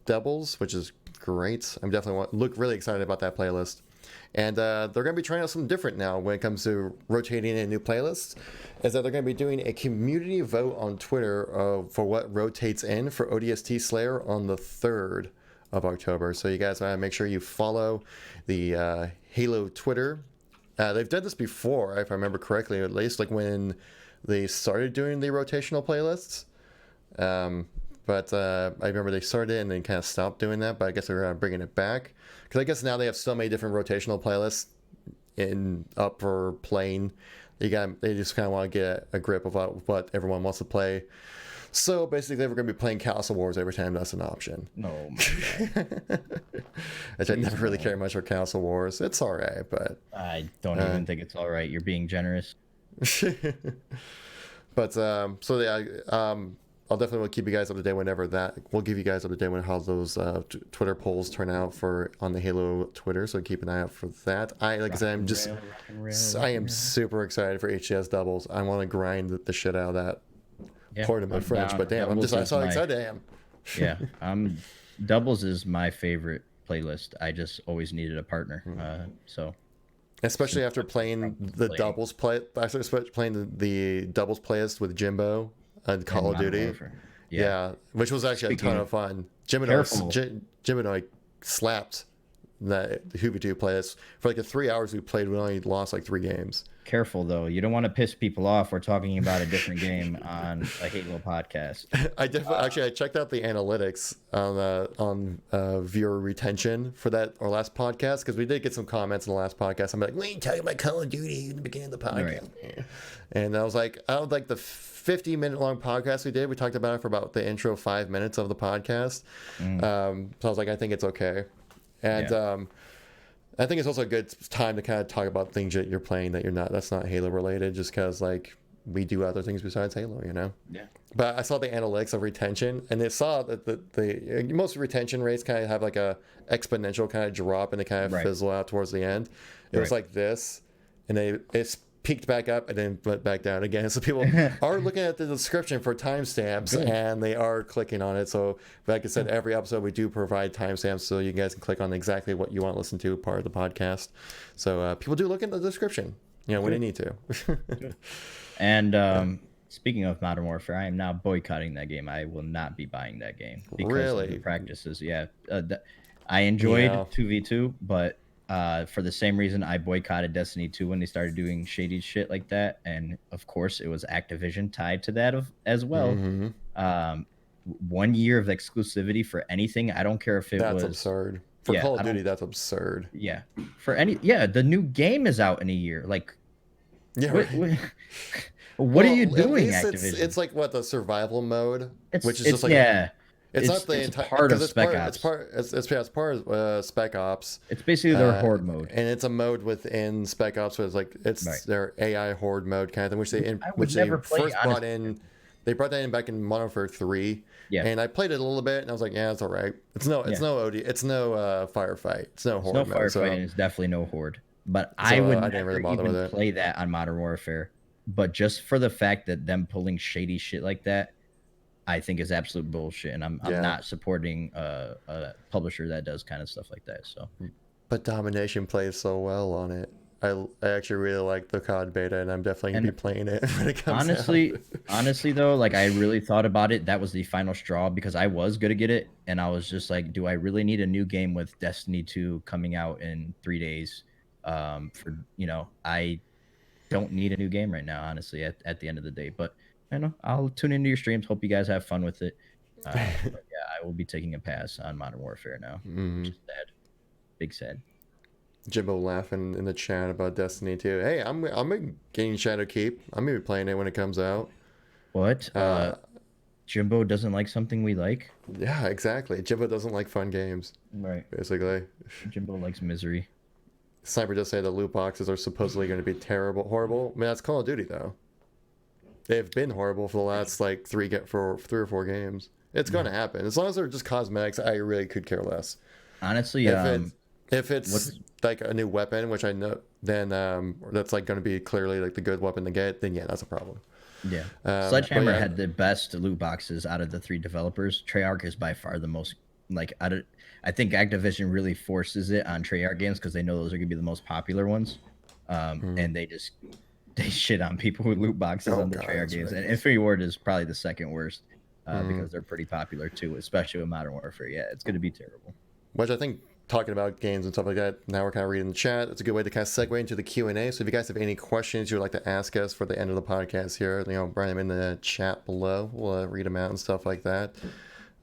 doubles, which is great. I'm definitely really excited about that playlist. And they're going to be trying out something different now when it comes to rotating in new playlists. Is that they're going to be doing a community vote on Twitter for what rotates in for ODST Slayer on the 3rd of October. So you guys make sure you follow the Halo Twitter. They've done this before, if I remember correctly, at least like when they started doing the rotational playlists. But I remember they started and then kind of stopped doing that, but I guess they're bringing it back. Because I guess now they have so many different rotational playlists up for playing. They just kind of want to get a grip of what everyone wants to play. So basically, we're going to be playing Castle Wars every time that's an option. No, my God. Which I never really care much for Castle Wars. It's all right, but... I don't even think it's all right. You're being generous. But, so yeah, I'll definitely keep you guys up to date we'll give you guys up to date when how those Twitter polls turn out on the Halo Twitter, so keep an eye out for that. I am super excited for HCS doubles. I want to grind the shit out of that. Yeah, Pardon my French, but damn, I'm so excited I am. Yeah, doubles is my favorite playlist. I just always needed a partner, so. Especially after playing the doubles playing the doubles playlist with Jimbo on Call of Duty. Yeah, which was actually a ton of fun. Jim and I slapped that Hoovy 2 playlist for like the 3 hours we played. We only lost like 3 games. Careful though, you don't want to piss people off. We're talking about a different game on a Halo podcast. I checked out the analytics on viewer retention for that our last podcast, because we did get some comments in the last podcast. I'm like, we ain't talking about Call of Duty in the beginning of the podcast, right. And I was like, out of like the 50-minute long podcast we did, we talked about it for about the intro 5 minutes of the podcast. So I was like, I think it's okay, and I think it's also a good time to kind of talk about things that you're playing that's not Halo related, just because like we do other things besides Halo, you know? Yeah. But I saw the analytics of retention, and it saw that the most retention rates kind of have like a exponential kind of drop, and they kind of fizzle out towards the end. It was like this, and it's peaked back up and then went back down again. So people are looking at the description for timestamps, and they are clicking on it. So like I said, every episode we do provide timestamps, so you guys can click on exactly what you want to listen to, part of the podcast. So people do look in the description, when they need to. And speaking of Modern Warfare, I am now boycotting that game. I will not be buying that game because of the practices. Yeah, I enjoyed 2v2, but for the same reason I boycotted Destiny 2 when they started doing shady shit like that, and of course it was Activision tied to that as well. 1 year of exclusivity for anything. I don't care if that's absurd. For Call of Duty, that's absurd. Yeah, the new game is out in a year. Like, what are you doing, Activision? It's like the survival mode, which is just like It's not the entire part of Spec Ops. It's part of Spec Ops. It's basically their horde mode, and it's a mode within Spec Ops. So it's their AI horde mode kind of thing, which they first brought in. They brought that in back in Modern Warfare 3. Yeah. And I played it a little bit, and I was like, yeah, it's all right. It's no OD. It's no firefight. It's no horde mode. It's no firefight, and it's definitely no horde. But I would never even play that on Modern Warfare. But just for the fact that them pulling shady shit like that, I think is absolute bullshit, and I'm not supporting a publisher that does kind of stuff like that. So, but Domination plays so well on it. I actually really like the COD beta, and I'm definitely gonna be playing it when it comes out. Honestly though, like I really thought about it. That was the final straw, because I was gonna get it, and I was just like, do I really need a new game with Destiny 2 coming out in 3 days? I don't need a new game right now, honestly. At the end of the day, but. I know I'll tune into your streams. Hope you guys have fun with it. But yeah, I will be taking a pass on Modern Warfare now. Which is sad. Big sad. Jimbo laughing in the chat about Destiny 2. Hey, I'm getting Shadow Keep. I'm gonna be playing it when it comes out. What? Jimbo doesn't like something we like? Yeah, exactly. Jimbo doesn't like fun games. Right. Basically. Jimbo likes misery. Sniper does say the loot boxes are supposedly going to be horrible. I mean, that's Call of Duty though. They've been horrible for the last like 3 or 4 games. It's going to happen. As long as they're just cosmetics, I really could care less. Honestly, if it's like a new weapon, which I know, then that's like going to be clearly like the good weapon to get, then yeah, that's a problem. Yeah. Sledgehammer had the best loot boxes out of the 3 developers. Treyarch is by far the most like I think Activision really forces it on Treyarch games because they know those are gonna be the most popular ones, and they shit on people with loot boxes Oh on the god, Treyarch that's games. And ridiculous. Infinity Ward is probably the second worst Mm. because they're pretty popular too, especially with Modern Warfare. Yeah, it's gonna be terrible. Which I think, talking about games and stuff like that, now we're kind of reading the chat. It's a good way to kind of segue into the Q&A. So if you guys have any questions you would like to ask us for the end of the podcast here, write them in the chat below. We'll read them out and stuff like that.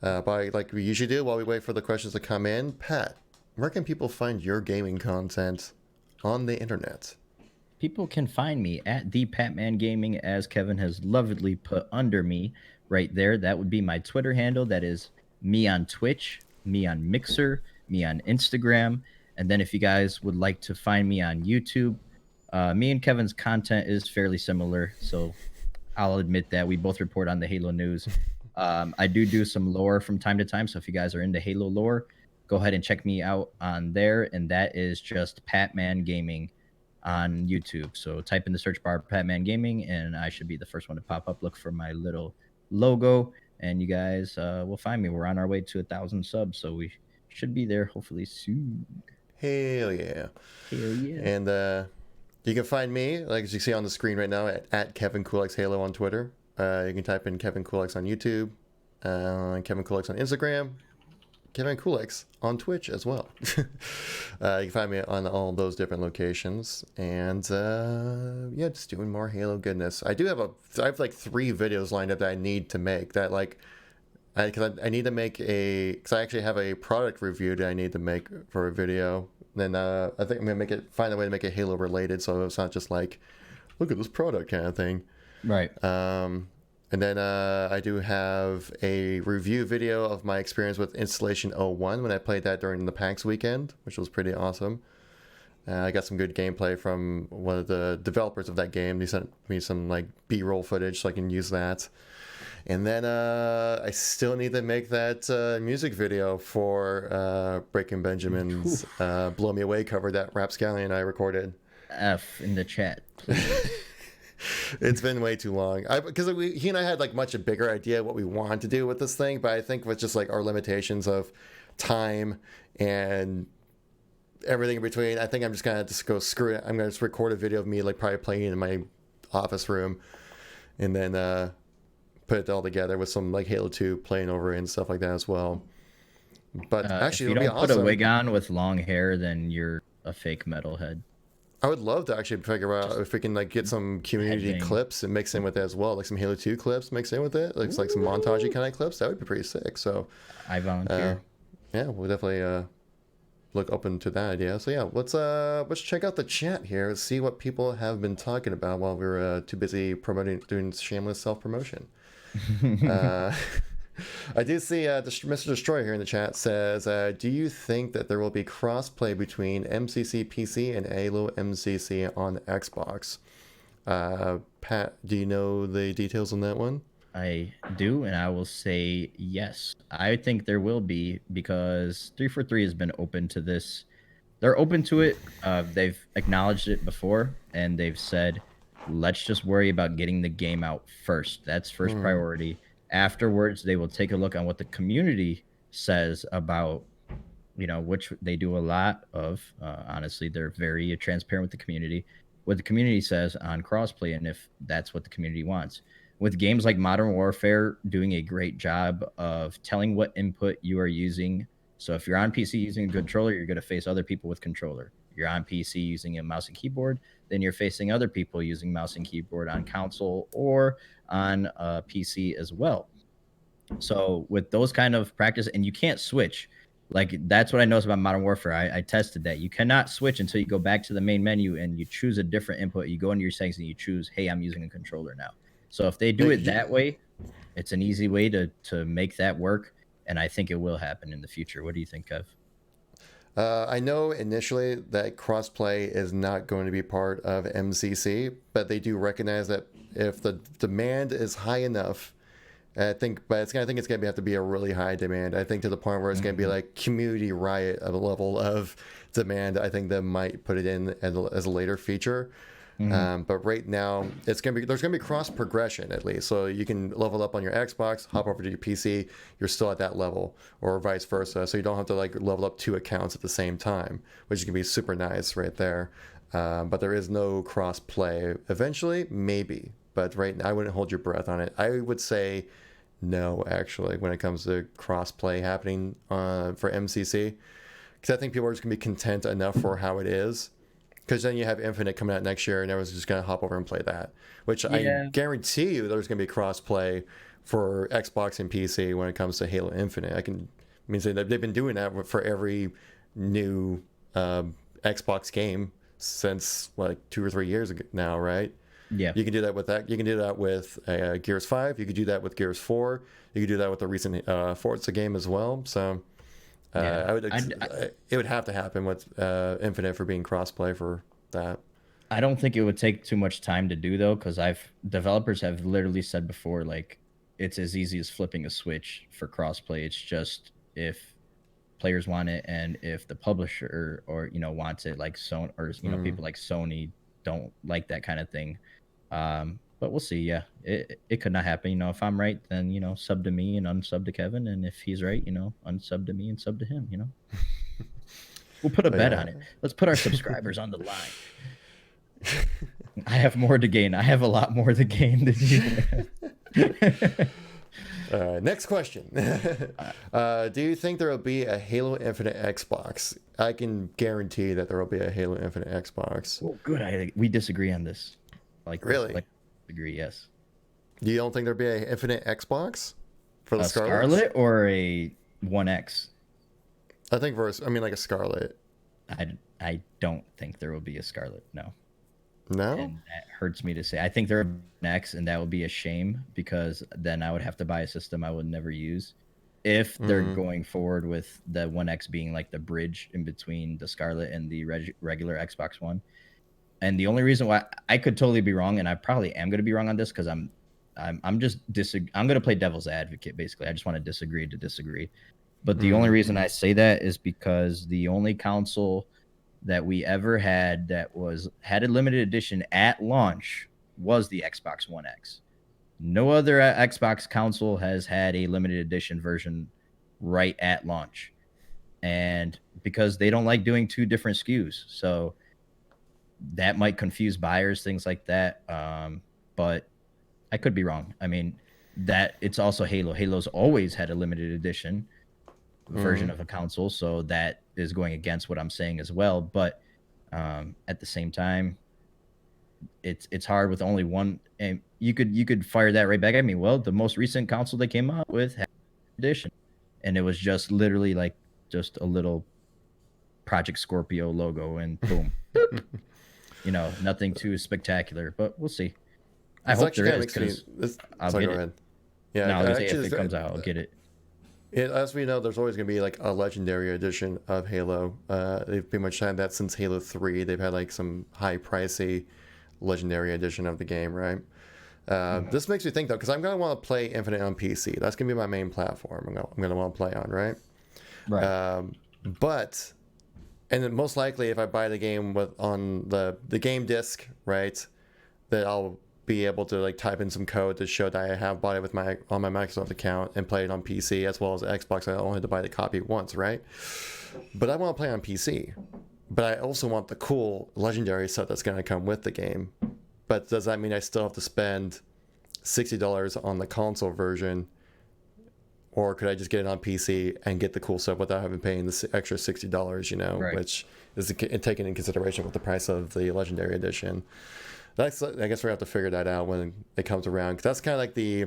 But like we usually do, while we wait for the questions to come in, Pat, where can people find your gaming content on the internet? People can find me at the Patman Gaming, as Kevin has lovingly put under me right there. That would be my Twitter handle. That is me on Twitch, me on Mixer, me on Instagram. And then if you guys would like to find me on YouTube, me and Kevin's content is fairly similar. So I'll admit that we both report on the Halo news. I do some lore from time to time. So if you guys are into Halo lore, go ahead and check me out on there. And that is just Patman Gaming on YouTube. So type in the search bar Patman Gaming, and I should be the first one to pop up. Look for my little logo, and you guys will find me. We're on our way to 1,000 subs, so we should be there hopefully soon. Hell yeah. Hell yeah. And you can find me, like as you see on the screen right now, at KevinKoolx Halo on Twitter. You can type in KevinKoolx on YouTube, KevinKoolx on Instagram, KevinKoolx on Twitch as well. You can find me on all those different locations. And yeah, just doing more Halo goodness. I have like 3 videos lined up that I need to make that like, because I need to make because I actually have a product review that I need to make for a video. Then I think I'm gonna find a way to make it Halo related, so it's not just like, look at this product kind of thing. Right. And then I do have a review video of my experience with Installation 01 when I played that during the PAX weekend, which was pretty awesome. I got some good gameplay from one of the developers of that game. He sent me some like B-roll footage so I can use that. And then I still need to make that music video for Breaking Benjamin's Blow Me Away cover that Rapscallion and I recorded. F in the chat. It's been way too long. Because he and I had like much a bigger idea what we wanted to do with this thing, but I think with just like our limitations of time and everything in between, I think I'm just gonna just go screw it. I'm gonna just record a video of me like probably playing in my office room, and then put it all together with some like Halo 2 playing over it and stuff like that as well. But actually, if you it'll don't be put awesome. a wig on with long hair, then you're a fake metalhead. I would love to actually figure out if we can like get some community headbang. clips and mix in with it as well, like some Halo 2 clips mixed in with it, like some montagey kind of clips. That would be pretty sick. So I volunteer. yeah, we'll definitely look open to that idea. So yeah, let's check out the chat here. Let's see what people have been talking about while we were too busy doing shameless self promotion. I do see Mr. Destroyer here in the chat says, do you think that there will be crossplay between MCC PC and Halo MCC on Xbox? Pat, do you know the details on that one? I do, and I will say yes. I think there will be, because 343 has been open to this. They're open to it. They've acknowledged it before, and they've said, let's just worry about getting the game out first. That's first priority. Afterwards, they will take a look on what the community says about, which they do a lot of. Honestly, they're very transparent with the community. What the community says on crossplay, and if that's what the community wants. With games like Modern Warfare doing a great job of telling what input you are using. So if you're on PC using a controller, you're going to face other people with controller. You're on PC using a mouse and keyboard, then you're facing other people using mouse and keyboard on console or on PC as well. So with those kind of practice, and you can't switch. Like, that's what I noticed about Modern Warfare. I tested that. You cannot switch until you go back to the main menu and you choose a different input. You go into your settings and you choose, hey, I'm using a controller now. So if they do it that way, it's an easy way to make that work. And I think it will happen in the future. What do you think, Kev? I know initially that crossplay is not going to be part of MCC, but they do recognize that if the demand is high enough, I think it's going to have to be a really high demand. I think to the point where it's going to be like community riot of a level of demand. I think they might put it in as a later feature. But right now, there's gonna be cross progression at least, so you can level up on your Xbox, hop over to your PC, you're still at that level, or vice versa. So you don't have to like level up two accounts at the same time, which can be super nice right there. But there is no cross play. Eventually, maybe, but right now, I wouldn't hold your breath on it. I would say no, actually, when it comes to cross play happening for MCC, because I think people are just gonna be content enough for how it is. Because then you have Infinite coming out next year, and everyone's just gonna hop over and play that. Which I guarantee you, there's gonna be cross play for Xbox and PC when it comes to Halo Infinite. I mean, say that they've been doing that for every new Xbox game since like 2 or 3 years ago now, right? Yeah. You can do that with that. You can do that with Gears 5. You could do that with Gears 4. You could do that with the recent Forza game as well. So it would have to happen with Infinite for being crossplay for that. I don't think it would take too much time to do though, because developers have literally said before, like, it's as easy as flipping a switch for crossplay. It's just if players want it, and if the publisher or wants it, like Sony, or people like Sony don't like that kind of thing. But we'll see. Yeah, it could not happen. If I'm right, then sub to me and unsub to Kevin, and if he's right, unsub to me and sub to him. We'll put a bet on it. Let's put our subscribers on the line. I have more to gain. I have a lot more to gain than you. Next question. Do you think there will be a Halo Infinite Xbox? I can guarantee that there will be a Halo Infinite Xbox. Well, good. We disagree on this. Really? Agree, yes. You don't think there'll be an Infinite Xbox for the Scarlet or a 1X? I think like a Scarlet. I don't think there will be a Scarlet. No. No? And that hurts me to say. I think there will be an X, and that would be a shame, because then I would have to buy a system I would never use. If they're going forward with the 1X being like the bridge in between the Scarlet and the regular Xbox One. And the only reason why I could totally be wrong, and I probably am going to be wrong on this, because I'm going to play devil's advocate, basically. I just want to disagree. But the only reason I say that is because the only console that we ever had that had a limited edition at launch was the Xbox One X. No other Xbox console has had a limited edition version right at launch. And because they don't like doing two different SKUs. So that might confuse buyers, things like that. But I could be wrong. I mean, that it's also Halo. Halo's always had a limited edition version of a console, so that is going against what I'm saying as well. But at the same time, it's hard with only one. And you could fire that right back at me. Well, the most recent console they came out with had an edition, and it was just literally like just a little Project Scorpio logo, and boom. Nothing too spectacular, but we'll see. I hope there is, because I'll get it. Yeah, no, if it comes out, I'll get it. As we know, there's always going to be like a legendary edition of Halo. They've pretty much had that since Halo 3. They've had like some high pricey legendary edition of the game, right? This makes me think though, because I'm going to want to play Infinite on PC. That's going to be my main platform. I'm going to want to play on, right? Right. And then most likely, if I buy the game on the game disc, right, that I'll be able to like type in some code to show that I have bought it on my Microsoft account and play it on PC as well as Xbox. I only had to buy the copy once, right? But I want to play on PC. But I also want the cool legendary stuff that's going to come with the game. But does that mean I still have to spend $60 on the console version? Or could I just get it on PC and get the cool stuff without having paying the extra $60, right. Which is taken in consideration with the price of the Legendary Edition. I guess we're going to have to figure that out when it comes around. 'Cause that's kind of like the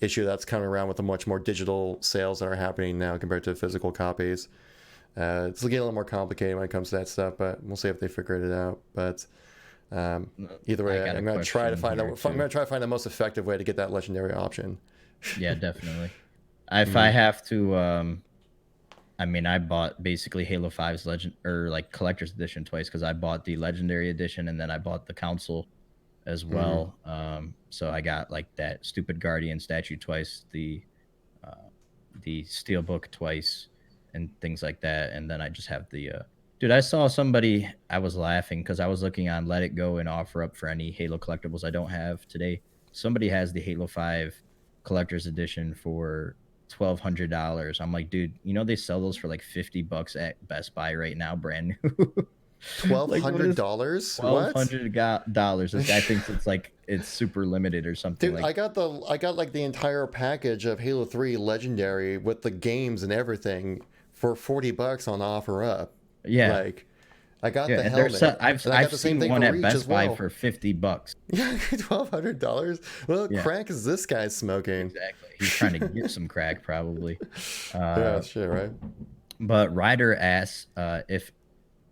issue that's coming around with the much more digital sales that are happening now compared to physical copies. It's getting a little more complicated when it comes to that stuff, but we'll see if they figure it out. But either way, I'm going to try to find the most effective way to get that legendary option. Yeah, definitely. If I have to, I bought basically Halo 5's collector's edition twice, because I bought the legendary edition and then I bought the console as well. So I got like that stupid Guardian statue twice, the Steelbook twice, and things like that. And then I just have the Dude, I saw somebody. I was laughing because I was looking on Let It Go and offer up for any Halo collectibles I don't have today. Somebody has the Halo 5 collector's edition for $1,200. I'm like, dude, you know they sell those for like $50 at Best Buy right now, brand new. Like, what is $1,200? twelve What? hundred dollars? This guy thinks it's super limited or something. Dude, Like, I got like the entire package of Halo 3 Legendary with the games and everything for $40 on offer up. yeah, Like, I got yeah. the And there's helmet, and I got I've the same seen thing one for at Reach as Best Buy well. for $50. Yeah, $1,200. What Yeah, crack is this guy smoking? exactly. He's trying to get some crack, probably. Yeah, Uh, shit, right? but Ryder asks,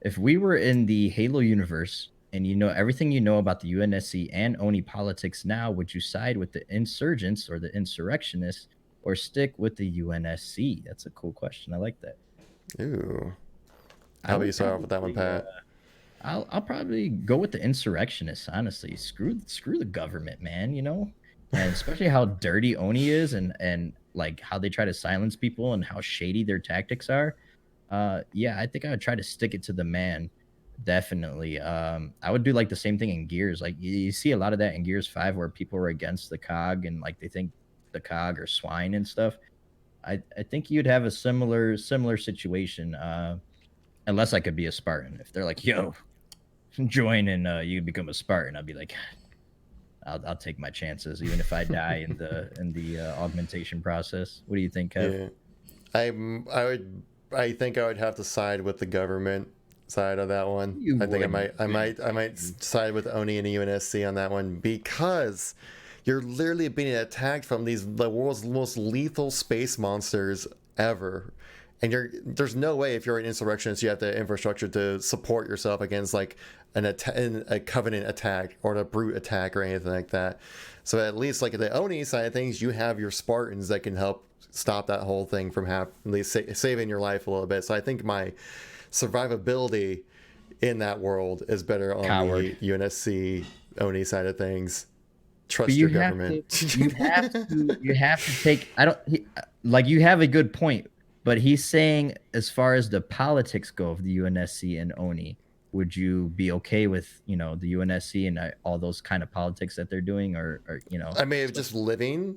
if we were in the Halo universe and you know everything you know about the UNSC and Oni politics now, would you side with the insurgents or the insurrectionists, or stick with the UNSC? That's a cool question. I like that. Ooh. I How about you would start off with that one, probably, Pat? I'll probably go with the insurrectionists. Honestly, screw the government, man. You know, and especially how dirty Oni is, and like how they try to silence people and how shady their tactics are. Yeah, I think I would try to stick it to the man. Definitely. I would do like the same thing in Gears. Like you see a lot of that in Gears 5 where people are against the COG and like they think the COG are swine and stuff. I think you'd have a similar situation. Unless I could be a Spartan. If they're like, yo, join and you become a Spartan, I'd be like, I'll take my chances, even if I die in the augmentation process. What do you think, Kev? Yeah. I think I would have to side with the government side of that one. You I think would. I might side with Oni and the UNSC on that one because you're literally being attacked from the world's most lethal space monsters ever. And there's no way if you're an insurrectionist you have the infrastructure to support yourself against like a Covenant attack or a brute attack or anything like that. So at least like the Oni side of things, you have your Spartans that can help stop that whole thing from at least saving your life a little bit. So I think my survivability in that world is better on Coward. the UNSC Oni side of things. Trust But your government. you have to take. I don't like. You have a good point, but he's saying as far as the politics go of the UNSC and Oni, would you be okay with the UNSC and all those kind of politics that they're doing, or I mean, just living.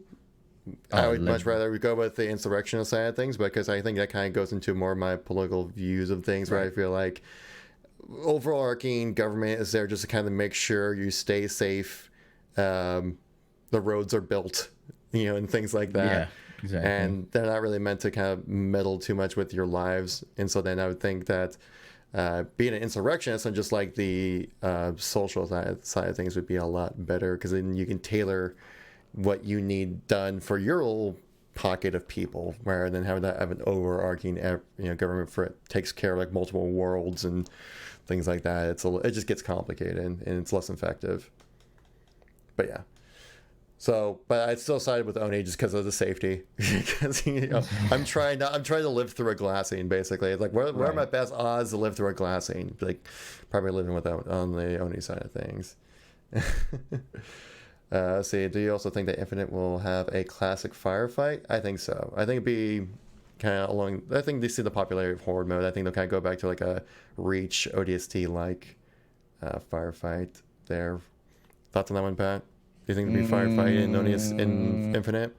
I would much rather go with the insurrectionist side of things because I think that kind of goes into more of my political views of things, where I feel like overarching government is there just to kind of make sure you stay safe, the roads are built, and things like that. Yeah, exactly. And they're not really meant to kind of meddle too much with your lives. And so then I would think that being an insurrectionist and just like the social side of things would be a lot better because then you can tailor what you need done for your little pocket of people rather than having that have an overarching government for it takes care of like multiple worlds and things like that. It just gets complicated and it's less effective. But yeah. So, but I still sided with Oni just because of the safety. Because I'm trying to live through a glassing basically. It's like where are my best odds to live through a glassing? Like probably living without on the Oni side of things. Let's see. Do you also think that Infinite will have a classic firefight? I think so. I think it'd be kind of along. I think they see the popularity of Horde mode. I think they'll kind of go back to like a Reach ODST like firefight there. Thoughts on that one, Pat? Do you think there'll be firefight in Infinite?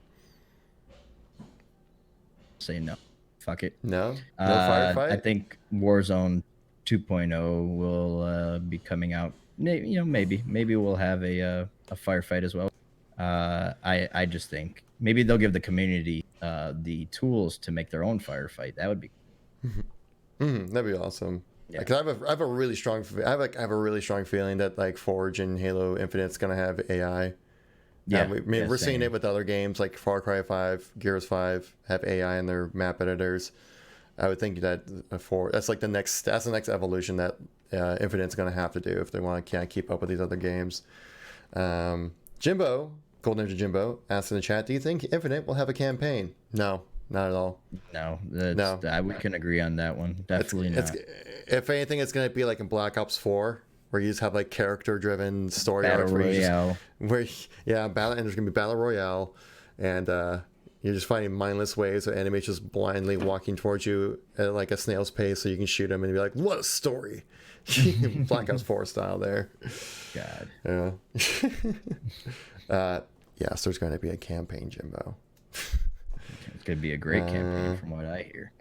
Say no. Fuck it. No firefight. I think Warzone 2.0 will be coming out. Maybe we'll have a firefight as well. I just think maybe they'll give the community the tools to make their own firefight. That would be. That'd be awesome. Yeah. Because I have a really strong feeling that like Forge and Halo Infinite's gonna have AI. Yeah, we're seeing it with other games like Far Cry 5, Gears 5 have AI in their map editors. I would think that that's the next evolution that Infinite's gonna have to do if they want to kind of keep up with these other games. Jimbo, Gold Ninja Jimbo, asked in the chat, do you think Infinite will have a campaign? No, not at all. No, we can agree on that one. Definitely not. If anything, it's going to be like in Black Ops 4, where you just have like character-driven story Battle arcs. Royale. And there's going to be Battle Royale, and you're just finding mindless ways of enemies just blindly walking towards you at like a snail's pace, so you can shoot them and be like, "What a story!" Black Ops 4 style there. God. Yeah. Yes, there's going to be a campaign, Jimbo. It's gonna be a great campaign, from what I hear.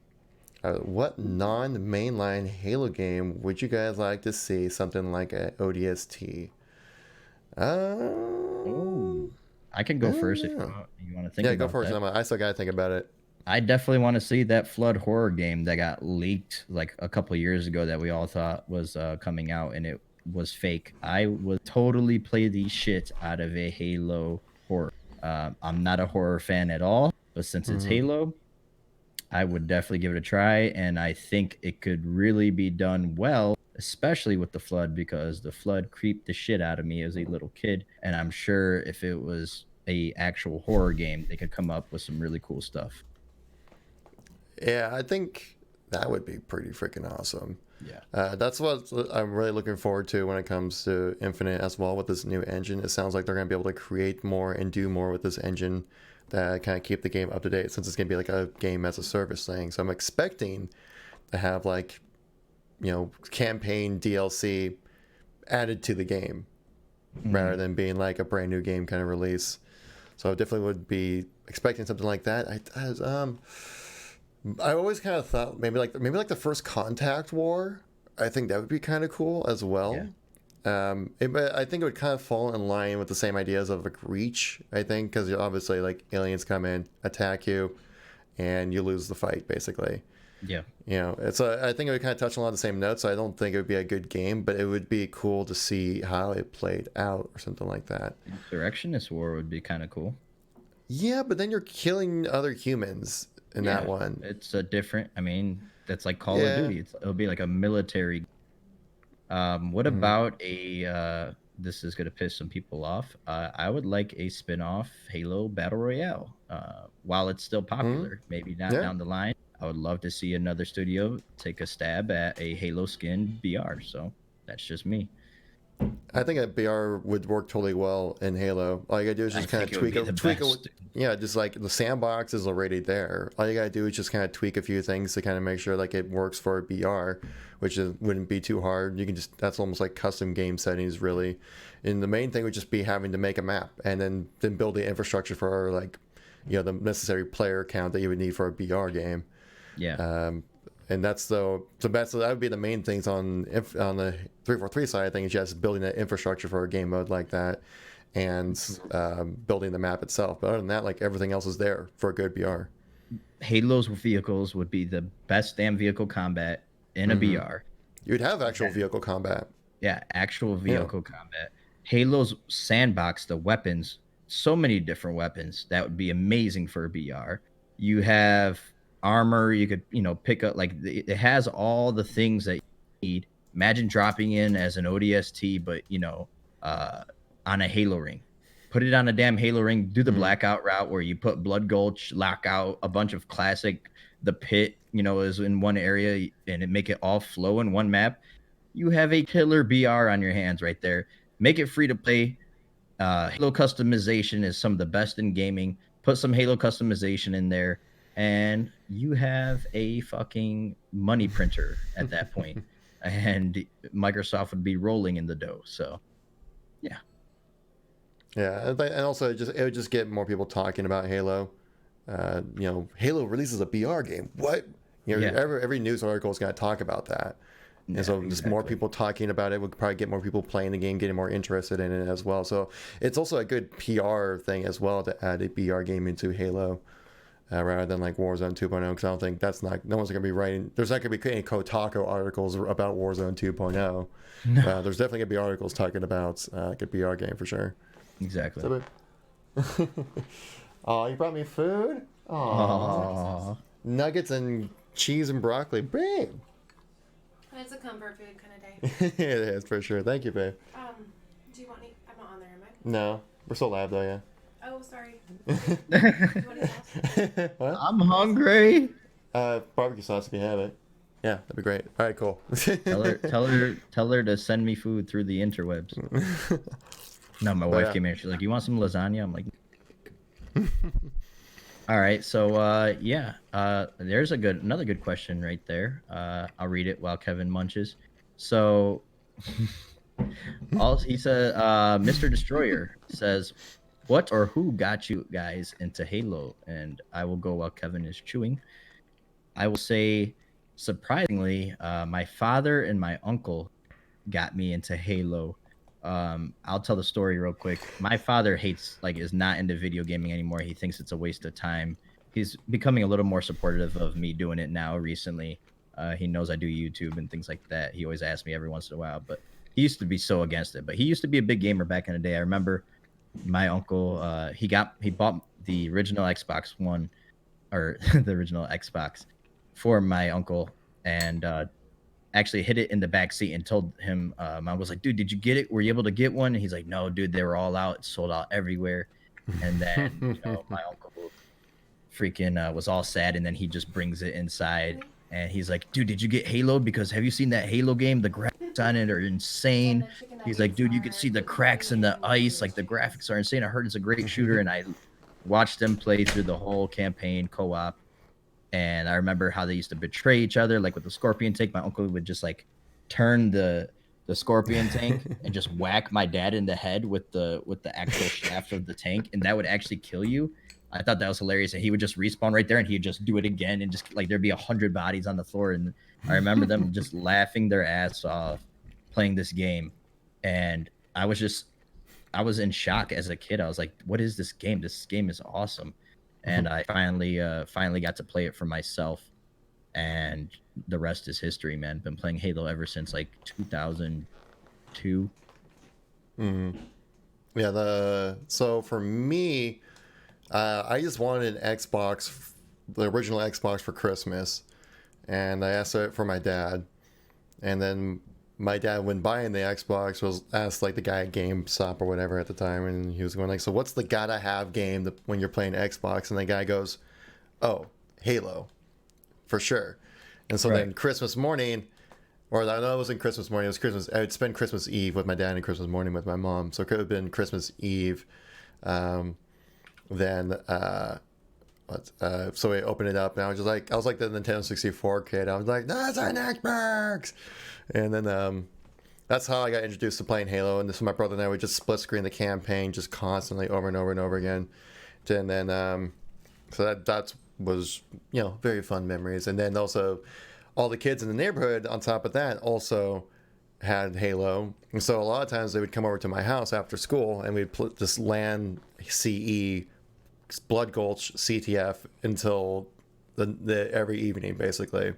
What non-mainline Halo game would you guys like to see something like a ODST? Oh, I can go first if you want to think about go first. that. I still got to think about it. I definitely want to see that Flood horror game that got leaked like a couple years ago that we all thought was coming out, and it was fake. I would totally play the shit out of a Halo horror. I'm not a horror fan at all, but since it's Halo, I would definitely give it a try, and I think it could really be done well, especially with the Flood, because the Flood creeped the shit out of me as a little kid, and I'm sure if it was a actual horror game, they could come up with some really cool stuff. Yeah, I think that would be pretty freaking awesome. Yeah. That's what I'm really looking forward to when it comes to Infinite as well with this new engine. It sounds like they're going to be able to create more and do more with this engine that kind of keep the game up to date, since it's going to be like a game as a service thing. So I'm expecting to have like, campaign DLC added to the game rather than being like a brand new game kind of release. So I definitely would be expecting something like that. I always kind of thought maybe like the first Contact War. I think that would be kind of cool as well. Yeah. But I think it would kind of fall in line with the same ideas of like Reach. I think because obviously like aliens come in, attack you, and you lose the fight basically. Yeah. I think it would kind of touch on a lot of the same notes. So I don't think it would be a good game, but it would be cool to see how it played out or something like that. Insurrectionist War would be kind of cool. Yeah, but then you're killing other humans in that one. It's a different. I mean, that's like Call of Duty. It'll be like a military. What about a? This is gonna piss some people off. I would like a spin-off Halo Battle Royale. While it's still popular, maybe not down the line. I would love to see another studio take a stab at a Halo skin BR. So that's just me. I think a BR would work totally well in Halo. All you gotta do is just kind of tweak it. Yeah, just like the sandbox is already there. All you gotta do is just kind of tweak a few things to kind of make sure like it works for a BR, which wouldn't be too hard. You can that's almost like custom game settings really. And the main thing would just be having to make a map and then build the infrastructure for like, the necessary player count that you would need for a BR game. Yeah. And that's that would be the main things on the 343 side of things, just building that infrastructure for a game mode like that, and building the map itself. But other than that, like everything else is there for a good BR. Halo's vehicles would be the best damn vehicle combat in a BR. You'd have actual vehicle combat. Yeah, actual vehicle combat. Halo's sandbox, the weapons, so many different weapons. That would be amazing for a BR. You have armor, you could pick up, like it has all the things that you need. Imagine dropping in as an ODST, but on a Halo ring. Put it on a damn Halo ring, do the blackout route where you put Blood Gulch, lock out a bunch of classic, the pit is in one area, and it make it all flow in one map. You have a killer BR on your hands right there. Make it free to play. Halo customization is some of the best in gaming. Put some Halo customization in there, and you have a fucking money printer at that point. And Microsoft would be rolling in the dough. So, yeah. Yeah, and also it would just get more people talking about Halo. Halo releases a BR game. What? Every news article is going to talk about that. And so just more people talking about it would probably get more people playing the game, getting more interested in it as well. So it's also a good PR thing as well to add a BR game into Halo. Rather than like Warzone 2.0, because I don't think no one's going to be writing. There's not going to be any Kotaku articles about Warzone 2.0. No. There's definitely going to be articles talking about a good BR game for sure. Exactly. Oh, you brought me food? Aww. Nuggets and cheese and broccoli. Babe. It's a comfort food kind of day. It is, for sure. Thank you, babe. Do you want any? I'm not on there, am I? No. We're still live, though, yeah. Oh, sorry. Do you want any sauce? What? I'm hungry. Barbecue sauce if you have it. Yeah, that'd be great. All right, cool. Tell her to send me food through the interwebs. No, my wife came in. She's like, "You want some lasagna?" I'm like, All right, so yeah, there's another good question right there. I'll read it while Kevin munches. So, all he said, Mr. Destroyer says, "What or who got you guys into Halo?" And I will go while Kevin is chewing. I will say, surprisingly, my father and my uncle got me into Halo. I'll tell the story real quick. My father is not into video gaming anymore. He thinks it's a waste of time. He's becoming a little more supportive of me doing it now recently. He knows I do YouTube and things like that. He always asks me every once in a while, but he used to be so against it. But he used to be a big gamer back in the day. I remember my uncle. He bought the original Xbox One or the original Xbox for my uncle, and actually hid it in the back seat and told him, my uncle's like, dude, did you get it? Were you able to get one? And he's like, no, dude, they were all out. It sold out everywhere. And then, my uncle freaking was all sad. And then he just brings it inside and he's like, dude, did you get Halo? Because have you seen that Halo game? The graphics on it are insane. He's like, dude, you can see the cracks in the ice. Like the graphics are insane. I heard it's a great shooter. And I watched them play through the whole campaign co-op. And I remember how they used to betray each other, like with the scorpion tank. My uncle would just like turn the scorpion tank and just whack my dad in the head with the actual shaft of the tank, and that would actually kill you. I thought that was hilarious. And he would just respawn right there, and he'd just do it again, and just like there'd be 100 bodies on the floor. And I remember them just laughing their ass off playing this game, and I was in shock as a kid. I was like, "What is this game? This game is awesome." And I finally got to play it for myself, and the rest is history, man. Been playing Halo ever since like 2002. Yeah, so for me, I just wanted an Xbox, the original Xbox for Christmas, and I asked it for my dad, and then my dad, when buying the Xbox, was asked like the guy at GameStop or whatever at the time, and he was going like, "So what's the gotta have game that when you're playing Xbox?" And the guy goes, "Oh, Halo, for sure." And so then Right. Christmas morning, or I know it wasn't Christmas morning, it was Christmas. I would spend Christmas Eve with my dad and Christmas morning with my mom, so it could have been Christmas Eve. Um, then so we opened it up, and I was like the Nintendo 64 kid. I was like, "That's an Xbox," and then that's how I got introduced to playing Halo. And this my brother and I would just split screen the campaign just constantly over and over and over again. And then so that was very fun memories. And then also all the kids in the neighborhood on top of that also had Halo, and so a lot of times they would come over to my house after school, and we'd put this LAN CE Blood Gulch CTF until the every evening basically,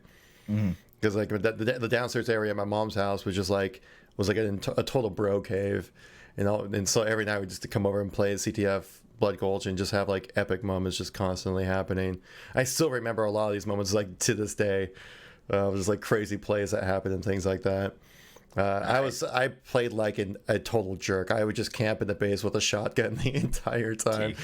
Mhm. because like the downstairs area at my mom's house was like a total bro cave, and so every night we just to come over and play CTF Blood Gulch and just have like epic moments just constantly happening. I still remember a lot of these moments like to this day. Just like crazy plays that happened and things like that. I played like a total jerk. I would just camp in the base with a shotgun the entire time. Okay.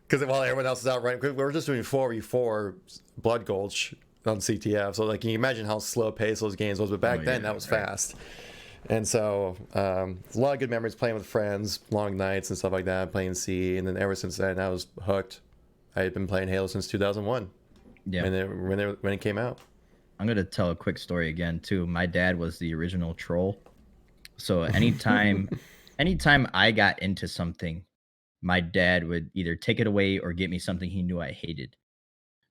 Because while everyone else is out running, we were just doing 4v4 Blood Gulch on CTF. So like, can you imagine how slow paced those games was? But back then, Yeah, that was right. fast. And so a lot of good memories playing with friends, long nights and stuff like that, playing C. And then ever since then, I was hooked. I had been playing Halo since 2001 Yeah. when it came out. I'm gonna tell a quick story again too. My dad was the original troll. So anytime I got into something, my dad would either take it away or get me something he knew I hated.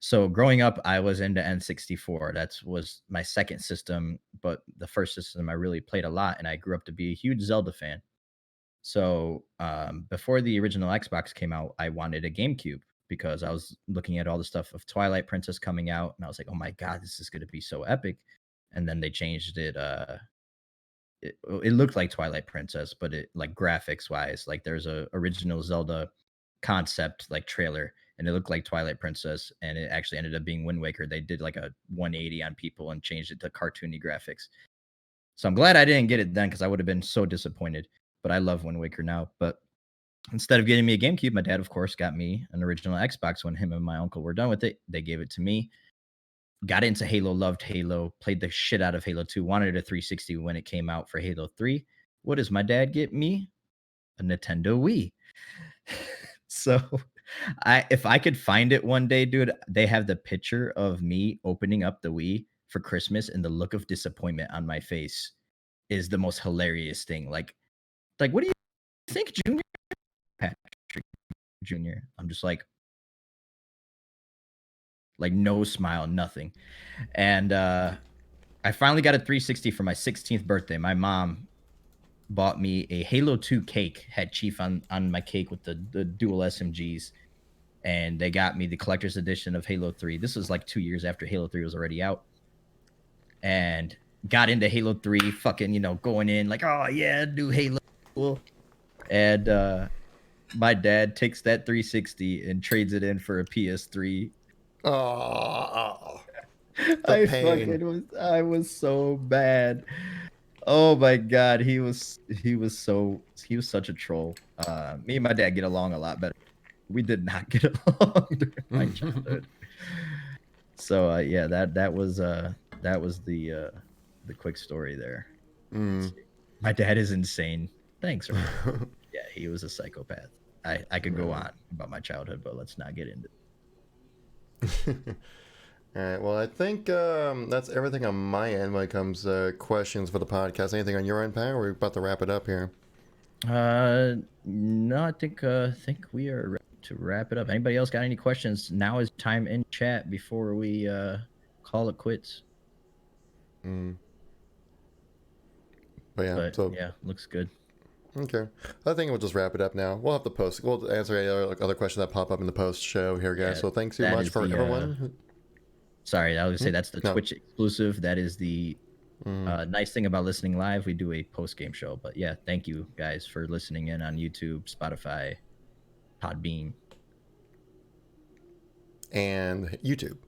So growing up, I was into N64. That was my second system, but the first system I really played a lot, and I grew up to be a huge Zelda fan. So before the original Xbox came out, I wanted a GameCube because I was looking at all the stuff of Twilight Princess coming out, and I was like, "Oh my god, this is going to be so epic!" And then they changed it. It looked like Twilight Princess, but it like graphics wise, like there's a original Zelda concept like trailer, and it looked like Twilight Princess, and it actually ended up being Wind Waker. They did like a 180 on people and changed it to cartoony graphics. So I'm glad I didn't get it then because I would have been so disappointed. But I love Wind Waker now. But instead of getting me a GameCube, my dad, of course, got me an original Xbox when him and my uncle were done with it. They gave it to me. Got into Halo, loved Halo, played the shit out of Halo 2, wanted a 360 when it came out for Halo 3. What does my dad get me? A Nintendo Wii. So If I could find it one day, dude, they have the picture of me opening up the Wii for Christmas, and the look of disappointment on my face is the most hilarious thing. Like what do you think, Junior? Patrick Junior. I'm just like no smile, nothing. And I finally got a 360 for my 16th birthday. My mom bought me a Halo 2 cake, had Chief on my cake with the dual SMGs. And they got me the collector's edition of Halo 3. This was like 2 years after Halo 3 was already out. And got into Halo 3, fucking, going in like, oh yeah, new Halo. Cool. And my dad takes that 360 and trades it in for a PS3. Oh, I was so bad. Oh my god, he was such a troll. Me and my dad get along a lot better. We did not get along during my childhood. So yeah, that was the quick story there. My dad is insane. Thanks. Yeah, he was a psychopath. I could go on about my childhood, but let's not get into it. All right. Well, I think that's everything on my end when it comes to questions for the podcast. Anything on your end, Pat? We're about to wrap it up here. No, I think we are ready to wrap it up. Anybody else got any questions? Now is time in chat before we call it quits. But yeah, looks good. Okay, I think we'll just wrap it up now. We'll have to post. We'll answer any other questions that pop up in the post show here, guys. Yeah, so thanks so much for everyone. Sorry, I was gonna say that's the Twitch exclusive. That is the nice thing about listening live. We do a post game show. But yeah, thank you guys for listening in on YouTube, Spotify, Podbean, and YouTube.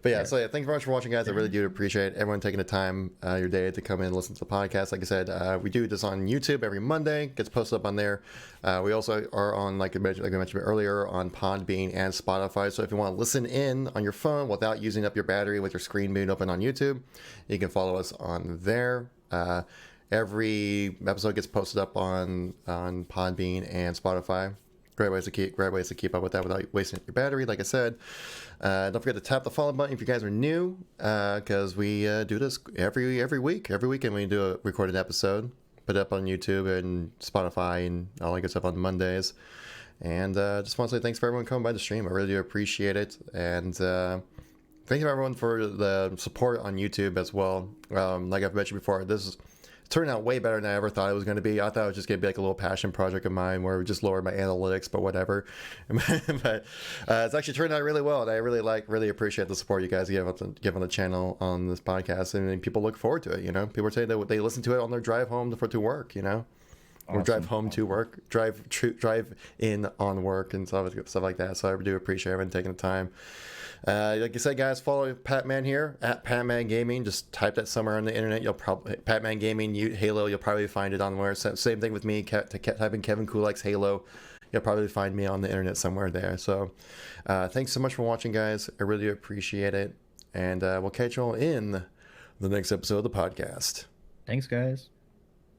But yeah, so yeah, thank you very much for watching, guys. I really do appreciate everyone taking the time your day to come in and listen to the podcast. Like I said, we do this on YouTube every Monday. Gets posted up on there. We also are on, like I mentioned earlier, on Podbean and Spotify. So if you want to listen in on your phone without using up your battery with your screen being open on YouTube, you can follow us on there. Every episode gets posted up on Podbean and Spotify. Great ways to keep up with that without wasting your battery. Like I said, don't forget to tap the follow button if you guys are new, because we do this every week. Every weekend we do a recorded episode, put it up on YouTube and Spotify and all that good stuff on Mondays. And just want to say thanks for everyone coming by the stream. I really do appreciate it. And thank you everyone for the support on YouTube as well. Like I've mentioned before, this is turned out way better than I ever thought it was going to be. I thought it was just going to be like a little passion project of mine where we just lowered my analytics, but whatever. But it's actually turned out really well, and I really appreciate the support you guys give on the channel on this podcast, and people look forward to it. People are saying that they listen to it on their drive home to work. Awesome. Or drive home to work, drive in on work, and stuff like that. So I do appreciate everyone taking the time. Like I said, guys, follow Patman here at Patman Gaming. Just type that somewhere on the internet. You'll probably Patman Gaming Halo. You'll probably find it on where. Same thing with me. Type in KevinKoolx Halo. You'll probably find me on the internet somewhere there. So, thanks so much for watching, guys. I really appreciate it, and we'll catch you all in the next episode of the podcast. Thanks, guys.